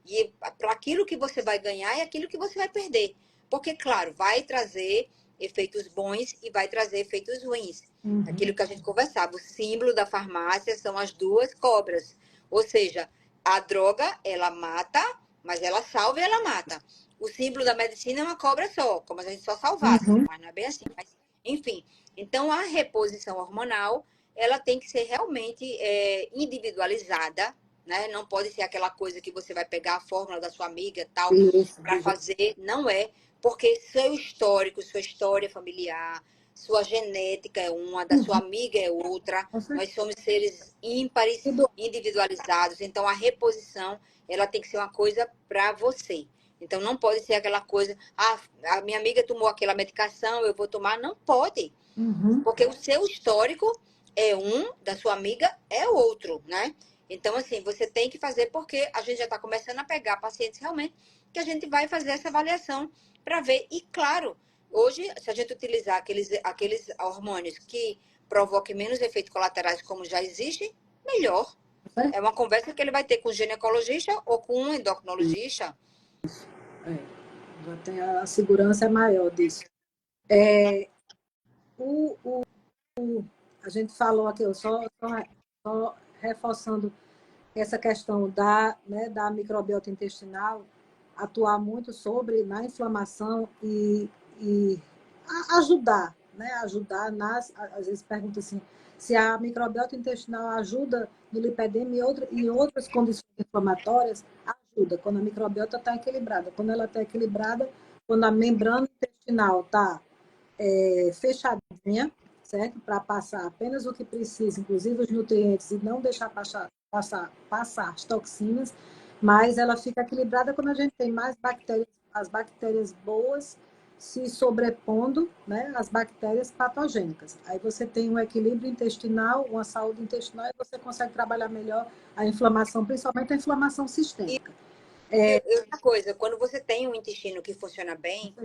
e para aquilo que você vai ganhar e aquilo que você vai perder. Porque, claro, vai trazer efeitos bons e vai trazer efeitos ruins. Aquilo que a gente conversava. O símbolo da farmácia são as duas cobras. Ou seja, a droga, ela mata, mas ela salva e ela mata. O símbolo da medicina é uma cobra só, como se a gente só salvasse. Mas não é bem assim. Mas, enfim, então a reposição hormonal, ela tem que ser realmente individualizada, né? Não pode ser aquela coisa que você vai pegar a fórmula da sua amiga tal para fazer. Não é, porque seu histórico, sua história familiar, sua genética é uma, da sua amiga é outra. Nós somos seres ímpares, individualizados. Então, a reposição, ela tem que ser uma coisa para você. Então, não pode ser aquela coisa, a minha amiga tomou aquela medicação, eu vou tomar. Não pode. Porque o seu histórico é um, da sua amiga é outro, né? Então, assim, você tem que fazer, porque a gente já está começando a pegar pacientes realmente, que a gente vai fazer essa avaliação para ver. E, claro, hoje, se a gente utilizar aqueles hormônios que provoquem menos efeitos colaterais, como já existe, melhor. É uma conversa que ele vai ter com o ginecologista ou com um endocrinologista. Já tem a segurança maior disso. A gente falou aqui, eu só reforçando essa questão da microbiota intestinal, atuar muito na inflamação e ajudar, né? Ajudar às vezes pergunta assim, se a microbiota intestinal ajuda no lipedema e outras condições inflamatórias, ajuda, quando a microbiota está equilibrada. Quando ela está equilibrada, quando a membrana intestinal está fechadinha, certo? Para passar apenas o que precisa, inclusive os nutrientes, e não deixar passar as toxinas, mas ela fica equilibrada quando a gente tem mais bactérias, as bactérias boas se sobrepondo, né, às bactérias patogênicas. Aí você tem um equilíbrio intestinal, uma saúde intestinal, e você consegue trabalhar melhor a inflamação, principalmente a inflamação sistêmica. Outra coisa, quando você tem um intestino que funciona bem,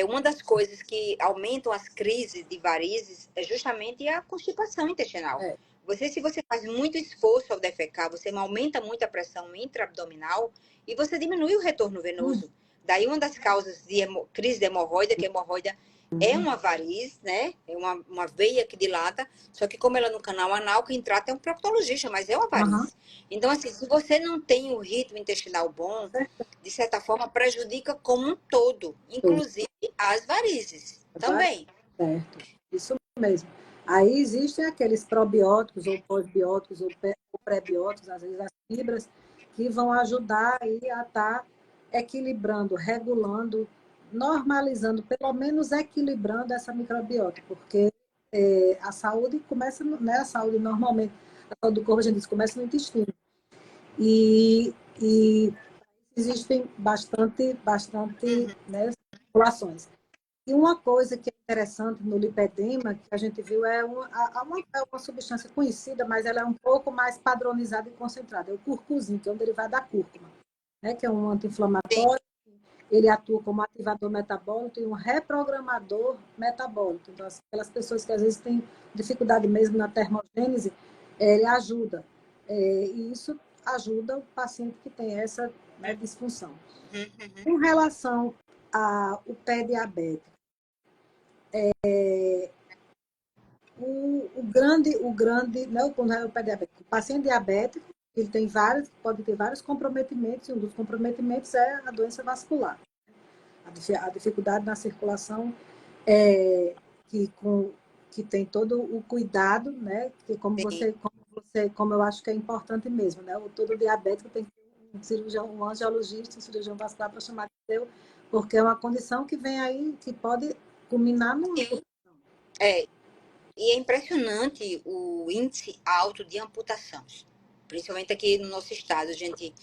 uma das coisas que aumentam as crises de varizes é justamente a constipação intestinal. Se você faz muito esforço ao defecar, você aumenta muito a pressão intraabdominal e você diminui o retorno venoso. Daí uma das causas de crise de hemorroida, que a hemorroida É uma variz, né? É uma veia que dilata, só que como ela é no canal anal, quem trata é um proctologista, mas é uma Aham. variz. Então, assim, se você não tem o ritmo intestinal bom, de certa forma prejudica como um todo, Certo. inclusive as varizes também. Certo. Isso mesmo. Aí existem aqueles probióticos ou pós-bióticos ou pré-bióticos, às vezes as fibras, que vão ajudar aí a estar equilibrando, regulando, normalizando, pelo menos equilibrando essa microbiota, porque a saúde começa, né, a saúde normalmente, a saúde do corpo, a gente diz, começa no intestino. E existem bastante, né, populações. E uma coisa que é interessante no lipedema, que a gente viu, é uma substância conhecida, mas ela é um pouco mais padronizada e concentrada. É o curcusim, que é um derivado da cúrcuma, né, que é um Sim, anti-inflamatório. Ele atua como ativador metabólico e um reprogramador metabólico. Então, aquelas pessoas que às vezes têm dificuldade mesmo na termogênese, ele ajuda. E isso ajuda o paciente que tem essa, né, disfunção. Com relação ao pé diabético, o grande, não é o pé diabético, o paciente diabético, ele tem vários, pode ter vários comprometimentos, e um dos comprometimentos é a doença vascular. A dificuldade na circulação, é, que, com, que tem todo o cuidado, né? Que sim. como eu acho que é importante mesmo, né? Todo diabético tem que ter um cirurgião, um angiologista, um cirurgião vascular para chamar de seu, porque é uma condição que vem aí, que pode culminar numa. É, e é impressionante o índice alto de amputações. Principalmente aqui no nosso estado, a gente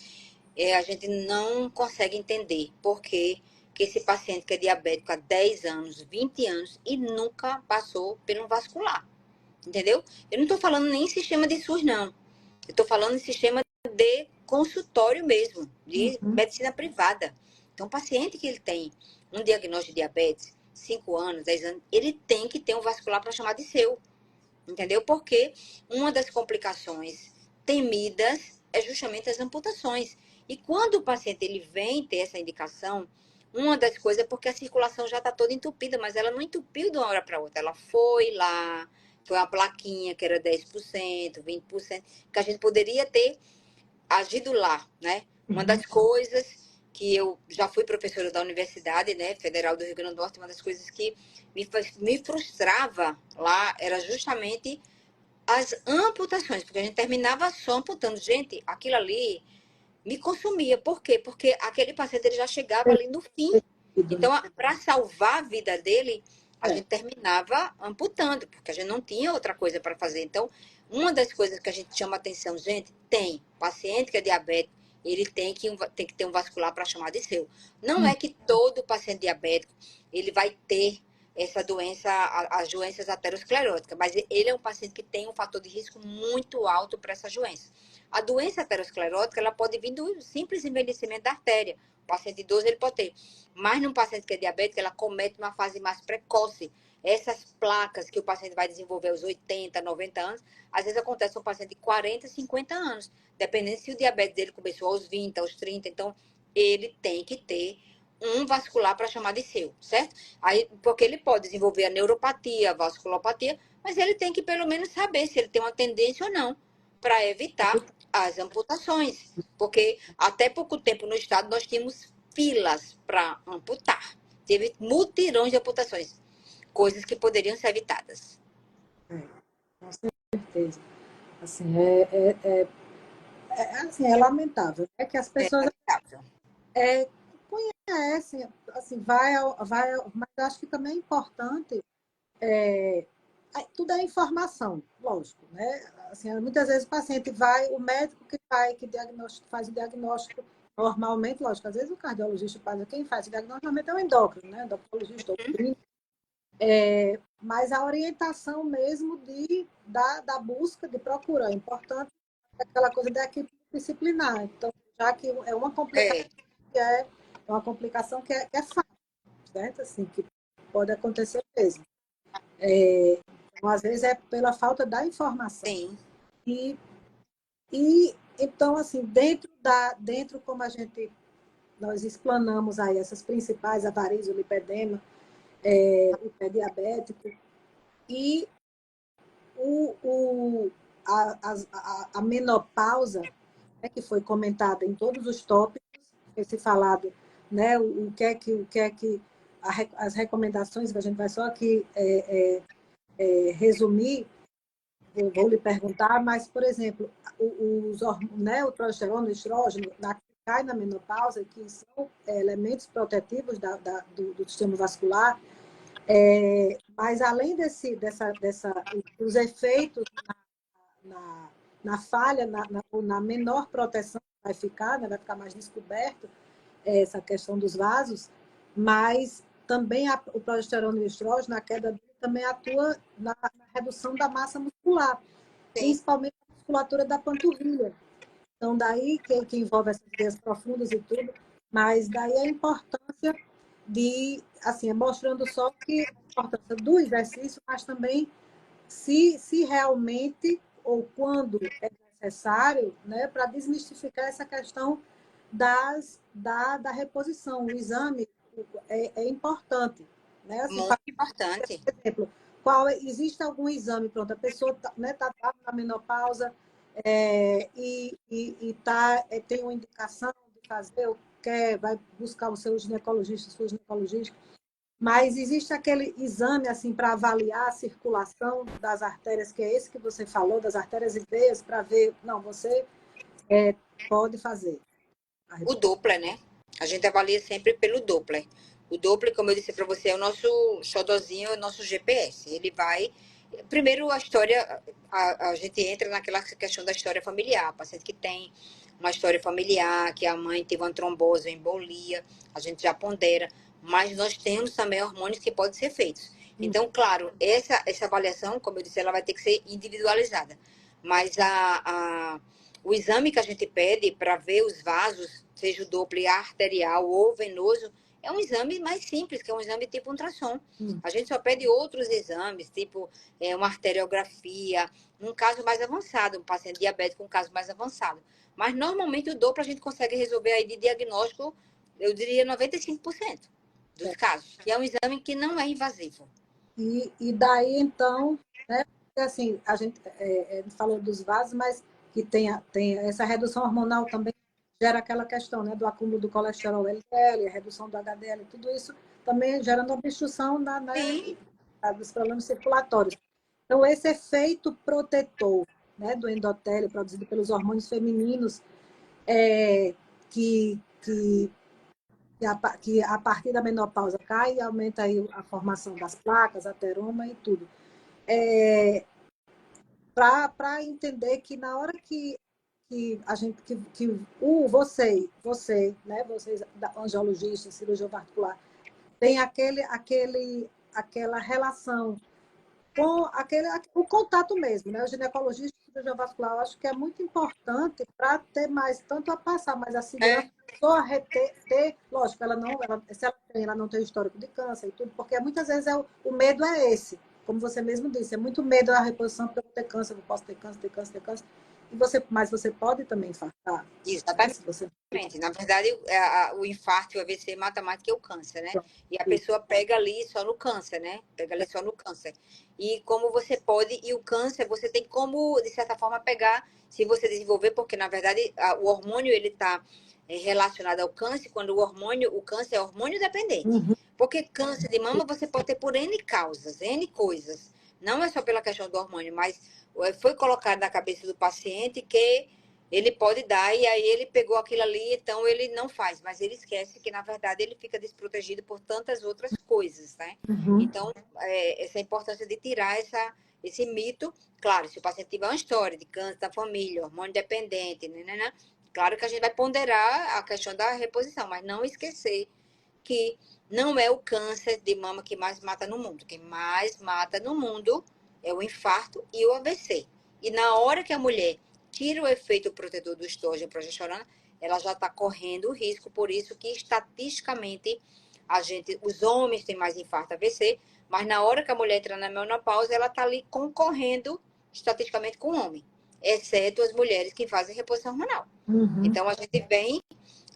não consegue entender por que esse paciente que é diabético há 10 anos, 20 anos e nunca passou pelo vascular. Entendeu? Eu não estou falando nem em sistema de SUS, não. Eu estou falando em sistema de consultório mesmo, de Uhum. medicina privada. Então, o paciente que ele tem um diagnóstico de diabetes, 5 anos, 10 anos, ele tem que ter um vascular para chamar de seu. Entendeu? Porque uma das complicações temidas é justamente as amputações. E quando o paciente ele vem ter essa indicação, uma das coisas é porque a circulação já está toda entupida, mas ela não entupiu de uma hora para outra. Ela foi lá, foi uma plaquinha que era 10%, 20%, que a gente poderia ter agido lá, né? Uma Uhum. das coisas que eu já fui professora da Universidade, né, Federal do Rio Grande do Norte, uma das coisas que me frustrava lá era justamente as amputações, porque a gente terminava só amputando. Gente, aquilo ali me consumia. Por quê? Porque aquele paciente ele já chegava ali no fim. Então, para salvar a vida dele, a É. gente terminava amputando, porque a gente não tinha outra coisa para fazer. Então, uma das coisas que a gente chama atenção, gente, tem paciente que é diabético, ele tem que ter um vascular para chamar de seu. Não é que todo paciente diabético ele vai ter essa doença, as doenças ateroscleróticas, mas ele é um paciente que tem um fator de risco muito alto para essa doença. A doença aterosclerótica, ela pode vir do simples envelhecimento da artéria. O paciente idoso, ele pode ter. Mas num paciente que é diabético, ela comete uma fase mais precoce. Essas placas que o paciente vai desenvolver aos 80, 90 anos, às vezes acontece com um paciente de 40, 50 anos. Dependendo se o diabetes dele começou aos 20, aos 30. Então, ele tem que ter um vascular para chamar de seu, certo? Aí, porque ele pode desenvolver a neuropatia, a vasculopatia, mas ele tem que pelo menos saber se ele tem uma tendência ou não para evitar as amputações. Porque até pouco tempo no estado nós tínhamos filas para amputar. Teve mutirões de amputações, coisas que poderiam ser evitadas. É, com certeza. Assim, assim, é lamentável, é que as É pessoas lamentável. é, conhecem, assim, mas eu acho que também é importante, tudo é informação, lógico, né? Assim, muitas vezes o paciente vai, o médico faz o diagnóstico normalmente, lógico, às vezes o cardiologista faz, quem faz o diagnóstico normalmente é o endócrino, né? Endocrinologista, ou clínico, mas a orientação mesmo da busca, de procura, é importante aquela coisa da equipe disciplinar. Então, já que é uma complicação É, que é, uma complicação que é fácil, certo? Assim, que pode acontecer mesmo. Então, às vezes é pela falta da informação. sim. E, e então, assim, dentro como nós explanamos aí essas principais, a variz, o lipedema, o pé diabético, e a menopausa, né, que foi comentada em todos os tópicos, esse falado, né, o que é que as recomendações, que a gente vai só aqui resumir, vou lhe perguntar, mas, por exemplo, né, o progesterona, o estrógeno, cai na menopausa, que são elementos protetivos do sistema vascular, mas além dos efeitos na falha, na menor proteção que vai ficar, né, vai ficar mais descoberto essa questão dos vasos, mas também o progesterona e o estrógeno, a queda dele também atua na redução da massa muscular, principalmente a musculatura da panturrilha. Então, daí que envolve essas veias profundas e tudo, mas daí a importância assim, mostrando só que a importância do exercício, mas também se realmente ou quando é necessário, né, para desmistificar essa questão da reposição. O exame é importante. Né? Assim, Muito importante. por exemplo, existe algum exame, pronto, a pessoa está, né, na menopausa tem uma indicação de fazer, vai buscar o seu ginecologista, sua ginecologista, mas existe aquele exame assim para avaliar a circulação das artérias, que é esse que você falou, das artérias e veias, para ver, não, você pode fazer. O Doppler, né? A gente avalia sempre pelo Doppler. O Doppler, como eu disse para você, é o nosso xodozinho, é o nosso GPS. Ele vai. Primeiro, a história, a gente entra naquela questão da história familiar. O paciente que tem uma história familiar, que a mãe teve uma trombose, uma embolia, a gente já pondera. Mas nós temos também hormônios que podem ser feitos. Então, claro, essa avaliação, como eu disse, ela vai ter que ser individualizada. Mas o exame que a gente pede para ver os vasos, seja o Doppler arterial ou venoso, é um exame mais simples, que é um exame tipo ultrassom. A gente só pede outros exames, tipo uma arteriografia, num caso mais avançado, um paciente diabético, um caso mais avançado. Mas, normalmente, o Doppler a gente consegue resolver aí de diagnóstico, eu diria 95% dos casos. E é um exame que não é invasivo. E daí, então, né, assim, a gente falou dos vasos, mas que tem essa redução hormonal também gera aquela questão, né, do acúmulo do colesterol LDL, a redução do HDL, tudo isso também gerando obstrução dos problemas circulatórios. Então, esse efeito protetor, né, do endotélio produzido pelos hormônios femininos, que a partir da menopausa cai e aumenta aí a formação das placas, ateroma e tudo. Para entender que na hora que a gente você, né, vocês angiologistas, cirurgião vascular, tem aquela relação com o contato mesmo, né? O ginecologista e o cirurgião vascular, eu acho que é muito importante para ter mais, tanto a passar mais a segurança, só a ter, lógico, se ela não tem histórico de câncer e tudo, porque muitas vezes o medo é esse, como você mesmo disse, é muito medo da reposição, porque eu vou ter câncer, eu posso ter câncer, mas você pode também infartar. Exatamente. Você... Na verdade, o infarto e o AVC mata mais que o câncer, né? E a pessoa pega ali só no câncer, né? Pega ali só no câncer. E como você pode, e o câncer, você tem como, de certa forma, pegar, se você desenvolver, porque, na verdade, o hormônio, ele está relacionado ao câncer, quando o câncer é hormônio dependente. Porque câncer de mama você pode ter por N causas, N coisas. Não é só pela questão do hormônio, mas foi colocado na cabeça do paciente que ele pode dar, e aí ele pegou aquilo ali, então ele não faz, mas ele esquece que, na verdade, ele fica desprotegido por tantas outras coisas, né? Então, essa importância de tirar esse mito. Claro, se o paciente tiver uma história de câncer da família, hormônio dependente, né? Claro que a gente vai ponderar a questão da reposição, mas não esquecer que não é o câncer de mama que mais mata no mundo. Quem mais mata no mundo é o infarto e o AVC. E na hora que a mulher tira o efeito protetor do estrógeno e progesterona, ela já está correndo o risco, por isso que estatisticamente os homens têm mais infarto AVC, mas na hora que a mulher entra na menopausa, ela está ali concorrendo estatisticamente com o homem, exceto as mulheres que fazem reposição hormonal. Então a gente vem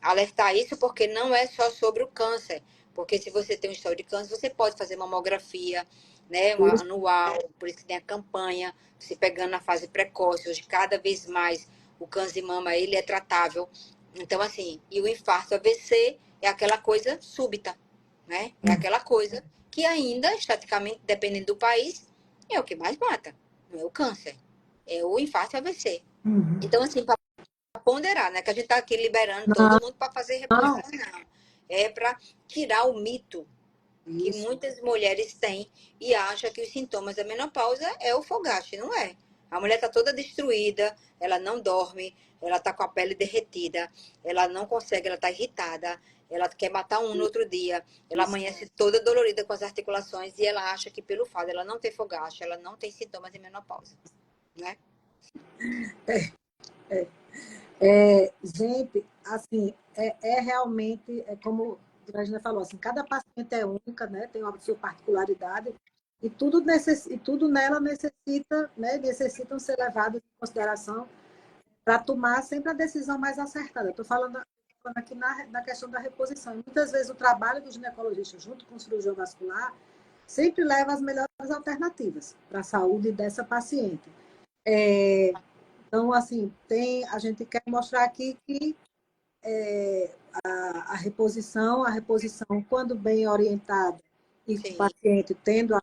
alertar isso porque não é só sobre o câncer. Porque se você tem um histórico de câncer, você pode fazer mamografia, né, uma anual, por isso que tem a campanha, se pegando na fase precoce. Hoje, cada vez mais, o câncer de mama, ele é tratável. Então, assim, e o infarto AVC é aquela coisa súbita, né? É aquela coisa que ainda, estaticamente, dependendo do país, é o que mais mata. Não é o câncer, é o infarto AVC. Uhum. Então, assim, para ponderar, né? Que a gente está aqui liberando todo Não, mundo para fazer reposição, não. É para tirar o mito que isso. muitas mulheres têm e acham que os sintomas da menopausa é o fogache. Não é. A mulher está toda destruída, ela não dorme, ela está com a pele derretida, ela não consegue, ela está irritada, ela quer matar um no outro dia, ela Isso. amanhece toda dolorida com as articulações e ela acha que pelo fato dela não ter fogache, ela não tem sintomas de menopausa, né? Gente, assim, é realmente, é como a Regina falou, assim, cada paciente é única, né? Tem uma sua particularidade e tudo nela necessita, né? Necessitam ser levados em consideração para tomar sempre a decisão mais acertada. Estou falando aqui na questão da reposição. Muitas vezes o trabalho do ginecologista junto com o cirurgião vascular sempre leva as melhores alternativas para a saúde dessa paciente. Então, assim, a gente quer mostrar aqui que a reposição, quando bem orientada e o Sim. paciente tendo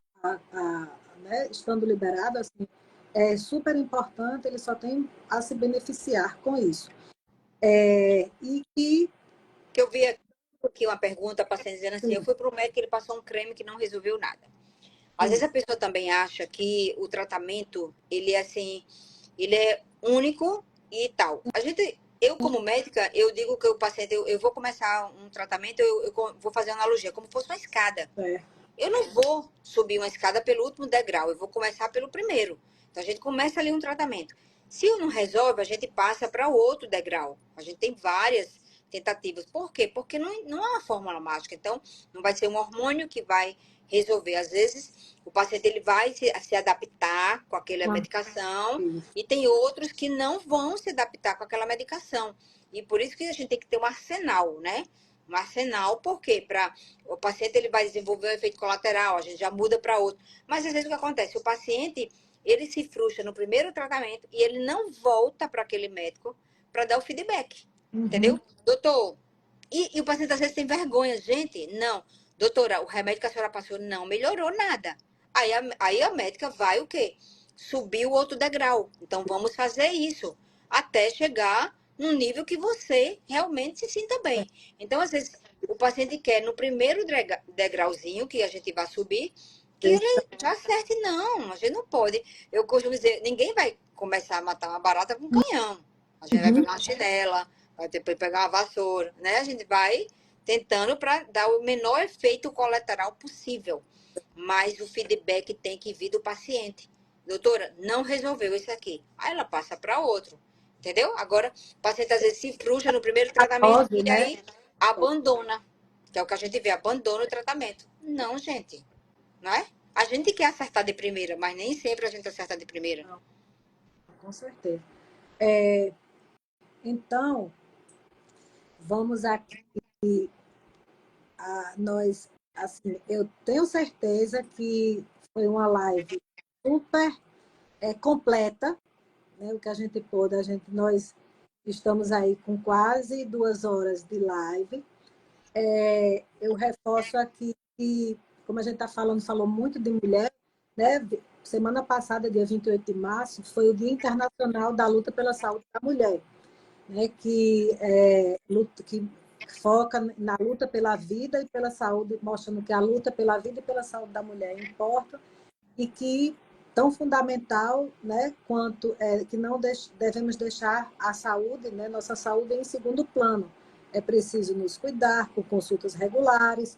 né, estando liberado, assim, é super importante, ele só tem a se beneficiar com isso. E que Que eu vi aqui uma pergunta, a paciente dizendo assim, eu fui para o médico e ele passou um creme que não resolveu nada. Às vezes a pessoa também acha que o tratamento, ele é assim, ele é único e tal. Eu como médica, eu digo que o paciente, eu vou começar um tratamento, eu vou fazer uma analogia, como se fosse uma escada. é, Eu não vou subir uma escada pelo último degrau, eu vou começar pelo primeiro. Então a gente começa ali um tratamento. Se não resolve, a gente passa para o outro degrau. A gente tem várias tentativas. Por quê? Porque não é uma fórmula mágica. Então, não vai ser um hormônio que vai resolver. Às vezes, o paciente ele vai se adaptar com aquela medicação e tem outros que não vão se adaptar com aquela medicação. E por isso que a gente tem que ter um arsenal, né? Um arsenal, por quê? Para o paciente ele vai desenvolver um efeito colateral, a gente já muda para outro. Mas às vezes o que acontece? O paciente ele se frustra no primeiro tratamento e ele não volta para aquele médico para dar o feedback. Entendeu? Doutor, e o paciente às vezes tem vergonha. Gente, não. Doutora, o remédio que a senhora passou não melhorou nada. Aí a médica vai o quê? Subir o outro degrau. Então vamos fazer isso até chegar num nível que você realmente se sinta bem. Então, às vezes, o paciente quer no primeiro degrauzinho que a gente vai subir, que ele já acerte. Não, a gente não pode. Eu costumo dizer, ninguém vai começar a matar uma barata com canhão. A gente vai pegar uma chinela, vai depois pegar uma vassoura, né? A gente vai tentando para dar o menor efeito colateral possível. Mas o feedback tem que vir do paciente. Doutora, não resolveu isso aqui. Aí ela passa para outro. Entendeu? Agora, o paciente às vezes se frustra no primeiro tratamento dose, e né? aí abandona. Que é o que a gente vê, abandona o tratamento. Não, gente. Não é? A gente quer acertar de primeira, mas nem sempre a gente acerta de primeira. Não, com certeza. Então, vamos aqui, nós, assim, eu tenho certeza que foi uma live super completa, né? O que a gente pôde, nós estamos aí com quase 2 horas de live. Eu reforço aqui que, como a gente está falando, falou muito de mulher, né? Semana passada, dia 28 de março, foi o Dia Internacional da Luta pela Saúde da Mulher, né? Que foca na luta pela vida e pela saúde, mostrando que a luta pela vida e pela saúde da mulher importa e que tão fundamental, né, quanto que não devemos deixar a saúde, né, nossa saúde em segundo plano. É preciso nos cuidar com consultas regulares,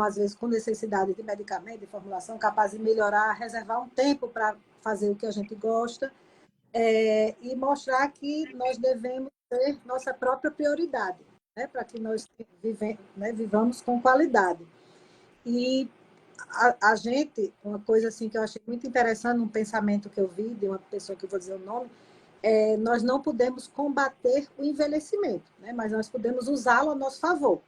às vezes com necessidade de medicamento, de formulação capaz de melhorar, reservar um tempo para fazer o que a gente gosta, e mostrar que nós devemos ter nossa própria prioridade, né, para que nós vivamos com qualidade. E a gente, uma coisa assim que eu achei muito interessante, um pensamento que eu vi de uma pessoa que eu vou dizer o nome, nós não podemos combater o envelhecimento, né? Mas nós podemos usá-lo a nosso favor.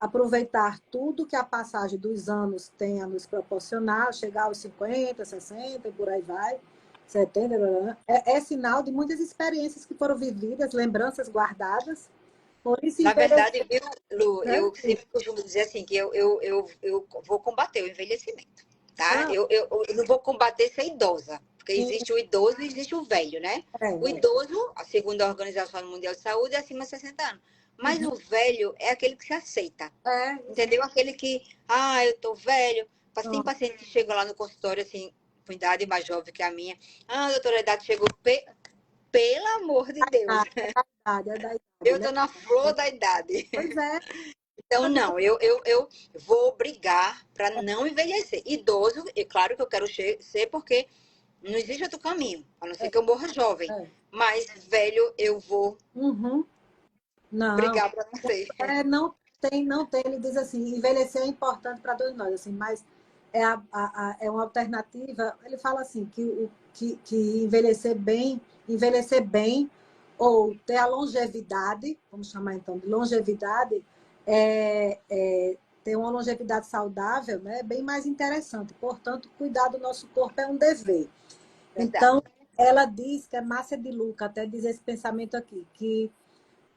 aproveitar tudo que a passagem dos anos tem a nos proporcionar, chegar aos 50, 60 e por aí vai, 70, é sinal de muitas experiências que foram vividas, lembranças guardadas. Por isso, Na verdade, viu, Lu, né? eu sempre costumo dizer assim, que eu vou combater o envelhecimento, tá? Não, Eu não vou combater ser idosa, porque existe o idoso e existe o velho, né? O é. idoso, segundo a Organização Mundial de Saúde, é acima de 60 anos. Mas Uhum. o velho é aquele que se aceita, É, entendeu? Aquele que, eu tô velho. Tem pronto. paciente que chega lá no consultório, assim, com idade mais jovem que a minha. Doutora, a idade chegou, pelo amor de Deus. É da idade, Eu né? tô na flor da idade. Pois é, Então, não, eu vou brigar para não envelhecer. Idoso, e claro que eu quero ser, porque não existe outro caminho, a não ser que eu morra jovem. é. Mas velho, eu vou Uhum. Não, brigar para não ser. não tem. Ele diz assim, envelhecer é importante para todos nós, assim, mas é uma alternativa. Ele fala assim que envelhecer bem ou ter a longevidade, vamos chamar então de longevidade, ter uma longevidade saudável, né, é bem mais interessante. Portanto, cuidar do nosso corpo é um dever. Verdade. Então, ela diz que é Márcia de Luca, até diz esse pensamento aqui, que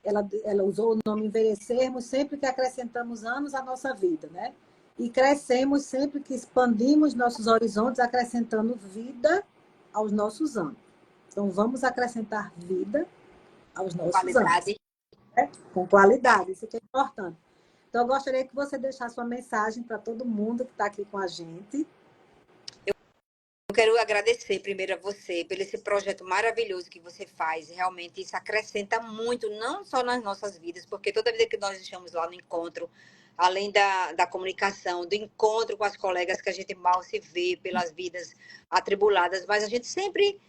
ela usou o nome envelhecermos sempre que acrescentamos anos à nossa vida, né? E crescemos sempre que expandimos nossos horizontes, acrescentando vida aos nossos anos. Então, vamos acrescentar vida aos nossos anos, Qualidade. né? Com qualidade, isso que é importante. Então, eu gostaria que você deixasse uma mensagem para todo mundo que está aqui com a gente. Eu quero agradecer primeiro a você pelo esse projeto maravilhoso que você faz. Realmente isso acrescenta muito, não só nas nossas vidas, porque toda vida que nós estamos lá no encontro, além da comunicação, do encontro com as colegas que a gente mal se vê pelas vidas atribuladas, mas a gente sempre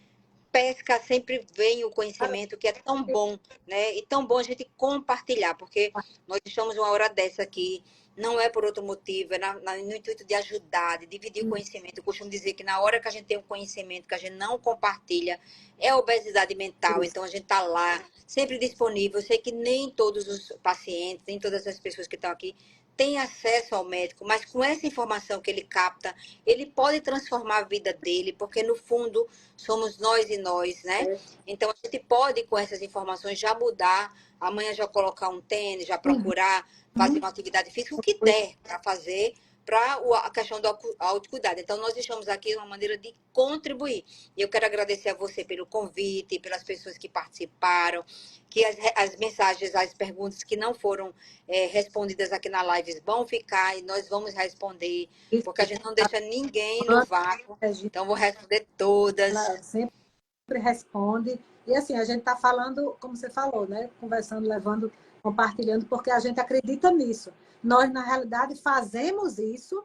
pesca, sempre vem o conhecimento que é tão bom, né? E tão bom a gente compartilhar, porque nós estamos uma hora dessa aqui, não é por outro motivo, é no intuito de ajudar, de dividir o conhecimento. Eu costumo dizer que na hora que a gente tem um conhecimento que a gente não compartilha, é obesidade mental. Então a gente está lá, sempre disponível. Eu sei que nem todos os pacientes, nem todas as pessoas que estão aqui têm acesso ao médico, mas com essa informação que ele capta, ele pode transformar a vida dele, porque no fundo somos nós e nós, né? Então a gente pode, com essas informações, já mudar, amanhã já colocar um tênis, já procurar fazer uma atividade física, o que der para fazer para a questão do autocuidado. Então, nós estamos aqui de uma maneira de contribuir. E eu quero agradecer a você pelo convite, pelas pessoas que participaram, que as mensagens, as perguntas que não foram respondidas aqui na live vão ficar e nós vamos responder, porque a gente não deixa ninguém no vácuo. Então, vou responder todas. Ela sempre responde. E assim, a gente está falando, como você falou, né? Conversando, levando, compartilhando, porque a gente acredita nisso. Nós, na realidade, fazemos isso,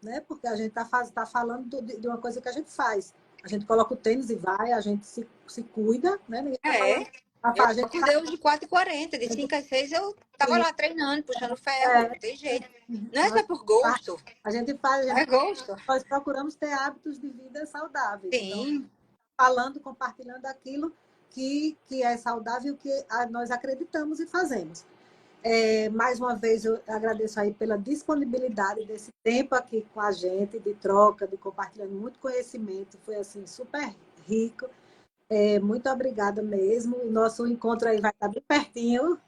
né? Porque a gente está falando de uma coisa que a gente faz. A gente coloca o tênis e vai, a gente se cuida, né? Ninguém está falando. Eu A gente acordei hoje de 4h40, de 5 às 6 eu estava lá treinando, puxando ferro, não tem jeito. Não é nós, só por gosto, a gente faz, é gosto. nós procuramos ter hábitos de vida saudáveis. Então, Sim, falando, compartilhando aquilo que é saudável, que nós acreditamos e fazemos. Mais uma vez, eu agradeço aí pela disponibilidade desse tempo aqui com a gente, de troca, de compartilhando muito conhecimento. Foi, assim, super rico. Muito obrigada mesmo. O nosso encontro aí vai estar bem pertinho.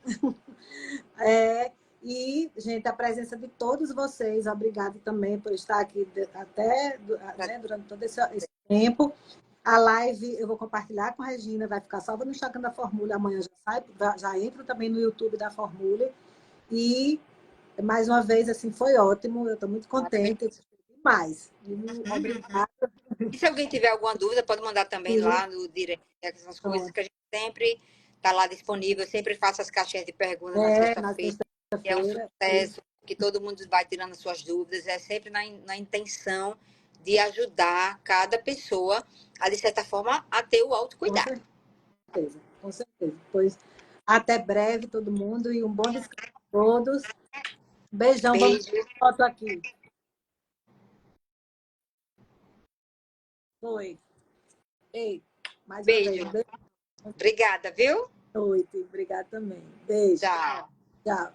E, gente, a presença de todos vocês, obrigada também por estar aqui até, né, durante todo esse tempo. A live eu vou compartilhar com a Regina, vai ficar salva no Instagram da Formule, amanhã já sai, já entra também no YouTube da Formule. E, mais uma vez, assim, foi ótimo, eu estou muito contente, demais. Obrigada. e se alguém tiver alguma dúvida, pode mandar também lá no direct, essas coisas que a gente sempre está lá disponível. Eu sempre faço as caixinhas de perguntas na Na sexta-feira. É um sexta-feira. sucesso, que todo mundo vai tirando suas dúvidas. É sempre na intenção de ajudar cada pessoa a, de certa forma, a ter o Com autocuidado. certeza, com certeza. Pois até breve, todo mundo, e um bom descanso a todos. Beijão, vamos Beijo. foto aqui. Foi. Ei, mais uma vez, Beijo. um beijo. Obrigada, viu? Noite. Obrigada também. Beijo. Tchau. Tchau.